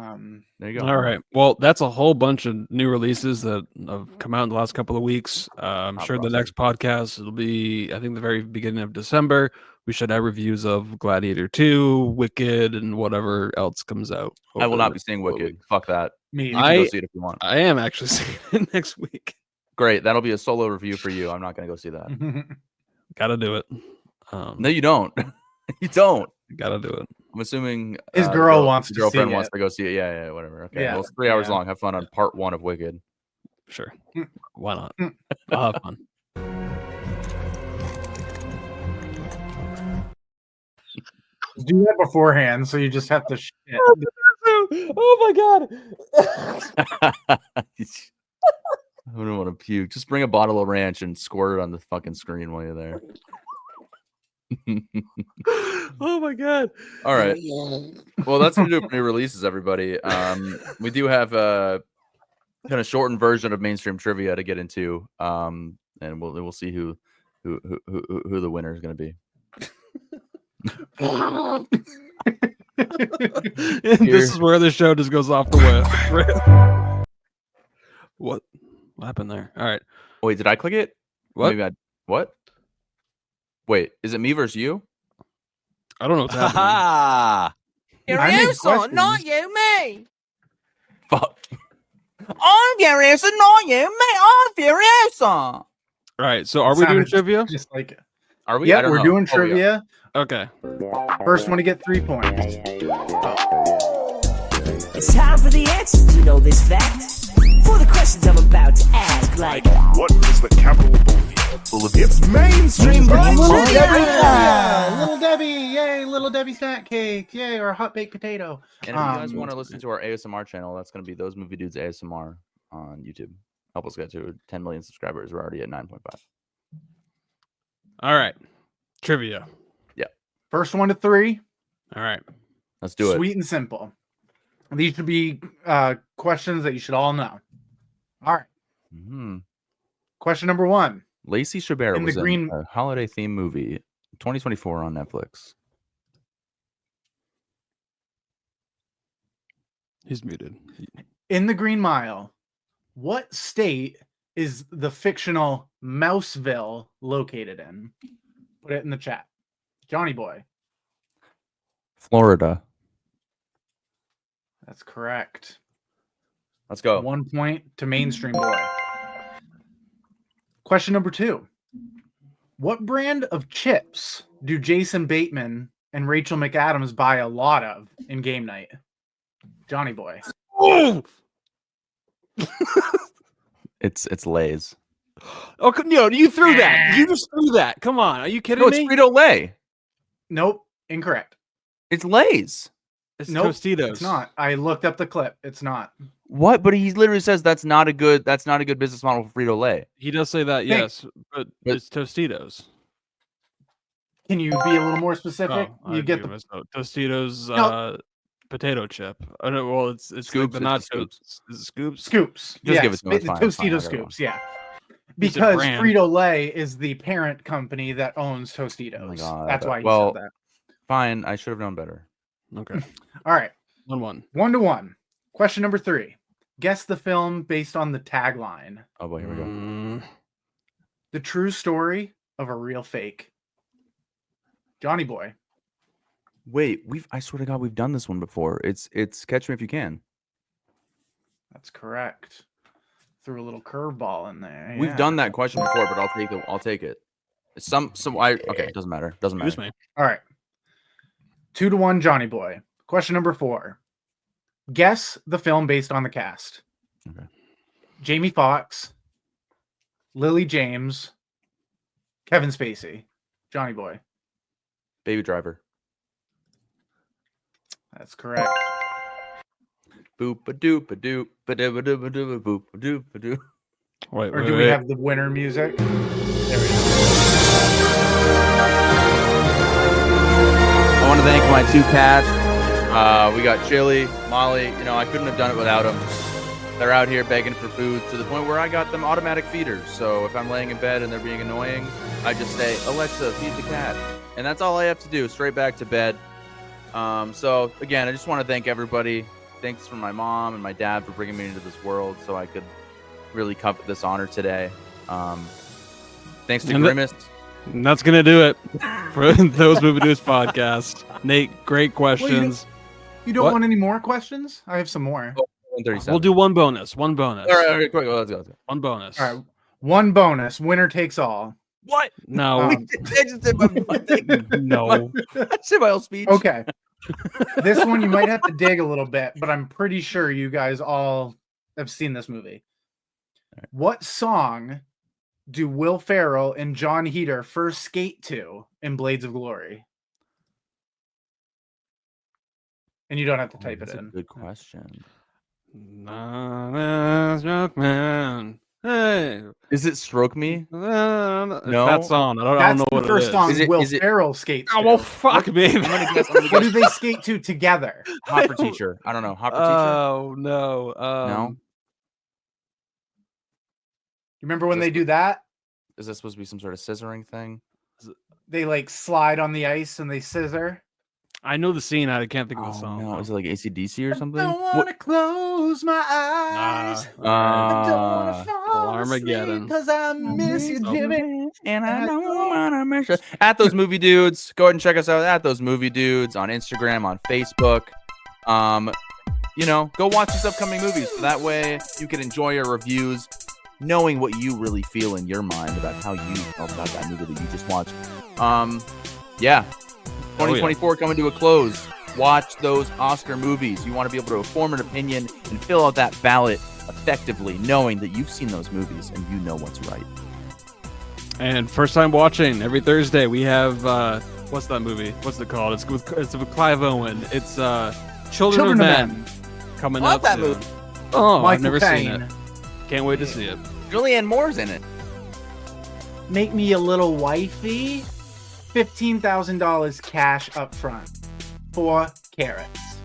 Speaker 1: there you go.
Speaker 2: All right. Well, that's a whole bunch of new releases that have come out in the last couple of weeks. I'm sure the next podcast it'll be, I think, the very beginning of December. We should have reviews of Gladiator 2, Wicked, and whatever else comes out.
Speaker 1: I will not be seeing Wicked. Fuck that.
Speaker 3: Me,
Speaker 1: you can go see it if you want.
Speaker 2: I am actually seeing it next week.
Speaker 1: Great. That'll be a solo review for you. I'm not going to go see that.
Speaker 2: Gotta do it.
Speaker 1: No, you don't. You don't.
Speaker 2: Gotta do it.
Speaker 1: I'm assuming
Speaker 3: his girlfriend wants
Speaker 1: to go see it. Yeah, whatever. Okay, well, it's 3 hours long. Have fun on part 1 of Wicked.
Speaker 2: Sure. Why not? I'll have fun.
Speaker 3: Do that beforehand, so you just have to shit.
Speaker 2: Oh my god.
Speaker 1: I don't want to puke. Just bring a bottle of ranch and squirt it on the fucking screen while you're there.
Speaker 2: Oh my god.
Speaker 1: All right. Well, that's gonna do it for new releases, everybody. We do have a kind of shortened version of mainstream trivia to get into, and we'll see who the winner is gonna be.
Speaker 2: This is where the show just goes off the whip. What happened there? All right.
Speaker 1: Wait, did I click it?
Speaker 2: What?
Speaker 1: Maybe what? Wait, is it me versus you?
Speaker 2: I don't know what's happening.
Speaker 7: Ha!
Speaker 3: I made
Speaker 7: Furious,
Speaker 3: questions.
Speaker 7: not you, me.
Speaker 1: Fuck.
Speaker 7: I'm furious, not you, me. I'm furious.
Speaker 2: All right. So are we doing
Speaker 3: Sounded
Speaker 2: trivia?
Speaker 3: Just like it.
Speaker 1: Are we? I
Speaker 3: Yeah,
Speaker 1: don't
Speaker 3: we're
Speaker 1: know.
Speaker 3: doing
Speaker 1: Oh, we are.
Speaker 3: trivia.
Speaker 2: Okay.
Speaker 3: First one to get 3 points.
Speaker 6: It's time for the answers to know this fact. For the questions I'm about to ask, like,
Speaker 4: What is the capital of Bolivia? It's mainstream
Speaker 3: Little
Speaker 4: trivia.
Speaker 3: Debbie, yeah. Little Debbie, yay! Little Debbie snack cake, yay! Or a hot baked potato.
Speaker 1: And if you guys want to listen to our ASMR channel, that's going to be Those Movie Dudes ASMR on YouTube. Help us get to 10 million subscribers. We're already at 9.5.
Speaker 2: All right. Trivia.
Speaker 3: First one to 3.
Speaker 2: All right.
Speaker 1: Let's do it.
Speaker 3: Sweet and simple. These should be questions that you should all know. All right.
Speaker 1: Mhm.
Speaker 3: Question number 1.
Speaker 1: Lacey Chabert
Speaker 3: In the
Speaker 1: was
Speaker 3: green-
Speaker 1: in a holiday theme movie, 2024 on Netflix.
Speaker 2: He's muted.
Speaker 3: In the Green Mile, what state is the fictional Mouseville located in? Put it in the chat. Johnny Boy.
Speaker 1: Florida.
Speaker 3: That's correct.
Speaker 1: Let's go.
Speaker 3: 1 point to Mainstream Boy. Question number 2. What brand of chips do Jason Bateman and Rachel McAdams buy a lot of in game night? Johnny Boy.
Speaker 2: Oh,
Speaker 1: It's Lay's.
Speaker 2: oh, no, you threw that. You just threw that. Come on. Are you kidding
Speaker 1: No, it's
Speaker 2: me?
Speaker 1: Frito Lay.
Speaker 3: Nope. Incorrect.
Speaker 1: It's Lay's.
Speaker 2: It's
Speaker 3: Nope.
Speaker 2: Tostitos.
Speaker 3: It's not. I looked up the clip. It's not.
Speaker 1: What? But he literally says that's not a good business model for Frito Lay.
Speaker 2: He does say that, yes, but it's Tostitos.
Speaker 3: Can you be a little more specific?
Speaker 2: Oh,
Speaker 3: You get the
Speaker 2: Tostitos
Speaker 3: No.
Speaker 2: potato chip. I know. Well, it's
Speaker 1: Scoops,
Speaker 2: like the
Speaker 1: it's
Speaker 2: nacho.
Speaker 1: Scoops.
Speaker 2: Is it Scoops?
Speaker 3: scoops.
Speaker 1: Just give it
Speaker 3: Yes,
Speaker 1: to him, it's fine, it's fine, I
Speaker 3: Tostito
Speaker 1: got
Speaker 3: scoops. Yeah.
Speaker 2: It's a
Speaker 3: Because
Speaker 2: brand.
Speaker 3: Frito Lay is the parent company that owns Tostitos.
Speaker 1: Oh my God.
Speaker 3: That's why he
Speaker 1: Well-
Speaker 3: said that.
Speaker 1: Fine, I should have known better.
Speaker 2: Okay.
Speaker 3: All right.
Speaker 2: 1-1.
Speaker 3: 1-1. Question number 3. Guess the film based on the tagline.
Speaker 1: Oh boy, here we go.
Speaker 2: Mm,
Speaker 3: The true story of a real fake. Johnny Boy.
Speaker 1: Wait, I swear to God, we've done this one before. It's Catch Me If You Can.
Speaker 3: That's correct. Threw a little curveball in there.
Speaker 1: We've
Speaker 3: yeah.
Speaker 1: done that question before, but I'll take it. Okay, it doesn't matter. Doesn't matter.
Speaker 2: excuse me.
Speaker 3: All right. 2-1, Johnny Boy. Question number 4. Guess the film based on the cast.
Speaker 1: Okay.
Speaker 3: Jamie Foxx, Lily James, Kevin Spacey. Johnny Boy.
Speaker 1: Baby Driver.
Speaker 3: That's correct.
Speaker 1: Boop a doop a doop ba doo ba doo ba doo boop a doop a doo.
Speaker 2: Wait,
Speaker 3: Or
Speaker 2: wait,
Speaker 3: do we
Speaker 2: wait.
Speaker 3: have the winner music? There we go.
Speaker 1: I want to thank my 2 cats. We got Chili, Molly. You know, I couldn't have done it without them. They're out here begging for food to the point where I got them automatic feeders. So if I'm laying in bed and they're being annoying, I just say, Alexa, feed the cat. And that's all I have to do, straight back to bed. So again, I just want to thank everybody. Thanks for my mom and my dad for bringing me into this world so I could really covet this honor today. Thanks to
Speaker 2: And
Speaker 1: Grimace.
Speaker 2: And that's gonna do it for Those Movie Dudes podcast. Nate, great questions.
Speaker 3: You don't
Speaker 2: What?
Speaker 3: want any more questions? I have some more.
Speaker 1: 137.
Speaker 2: We'll do one bonus. One bonus.
Speaker 1: All right, quick, let's go.
Speaker 2: One bonus.
Speaker 3: All right. One bonus. Winner takes all.
Speaker 1: What?
Speaker 2: No.
Speaker 1: I just did my thing.
Speaker 2: No.
Speaker 1: I said my whole speech.
Speaker 3: Okay. This one you might have to dig a little bit, but I'm pretty sure you guys all have seen this movie. What song do Will Ferrell and John Heder first skate to in Blades of Glory? And you don't have to type it
Speaker 1: That's a
Speaker 3: in.
Speaker 1: good question.
Speaker 2: Joke man. Hey.
Speaker 1: Is it Stroke Me?
Speaker 2: It's
Speaker 1: No?
Speaker 2: that song. I don't
Speaker 3: That's
Speaker 2: know
Speaker 3: the
Speaker 2: what
Speaker 3: first
Speaker 2: it
Speaker 3: song
Speaker 1: Is it-
Speaker 3: Will
Speaker 1: is it-
Speaker 3: Ferrell skates
Speaker 2: Oh,
Speaker 3: to.
Speaker 2: well, fuck me.
Speaker 1: I'm gonna guess.
Speaker 3: What do they skate to together?
Speaker 1: Hopper Teacher. I don't know. Hopper Teacher.
Speaker 2: Oh no.
Speaker 1: No.
Speaker 3: You remember when
Speaker 1: Is
Speaker 3: they
Speaker 1: this
Speaker 3: do that?
Speaker 1: Is this supposed to be some sort of scissoring thing?
Speaker 3: They like slide on the ice and they scissor.
Speaker 2: I know the scene. I can't think of the
Speaker 1: Oh
Speaker 2: song.
Speaker 1: no,
Speaker 2: though.
Speaker 1: is it like AC/DC or something?
Speaker 3: I don't want to close my eyes. I don't want to fall
Speaker 2: Armageddon.
Speaker 3: because I miss you, Jimmy.
Speaker 1: And I don't wanna miss you. At Those Movie Dudes. Go ahead and check us out at Those Movie Dudes on Instagram, on Facebook. Go watch these upcoming movies. So that way you can enjoy our reviews, knowing what you really feel in your mind about how you felt about that movie that you just watched. 2024 coming to a close. Watch those Oscar movies. You want to be able to form an opinion and fill out that ballot effectively, knowing that you've seen those movies and you know what's right.
Speaker 2: And first time watching every Thursday, we have what's that movie? What's it called? It's with Clive Owen. It's Children of Men coming
Speaker 7: I
Speaker 2: up
Speaker 7: love that
Speaker 2: soon.
Speaker 7: movie.
Speaker 2: Oh, I've
Speaker 3: Michael
Speaker 2: never seen
Speaker 3: Caine.
Speaker 2: it. Can't wait to see it.
Speaker 1: Julianne Moore's in it.
Speaker 3: Make me a little wifey. $15,000 cash up front. 4 carrots.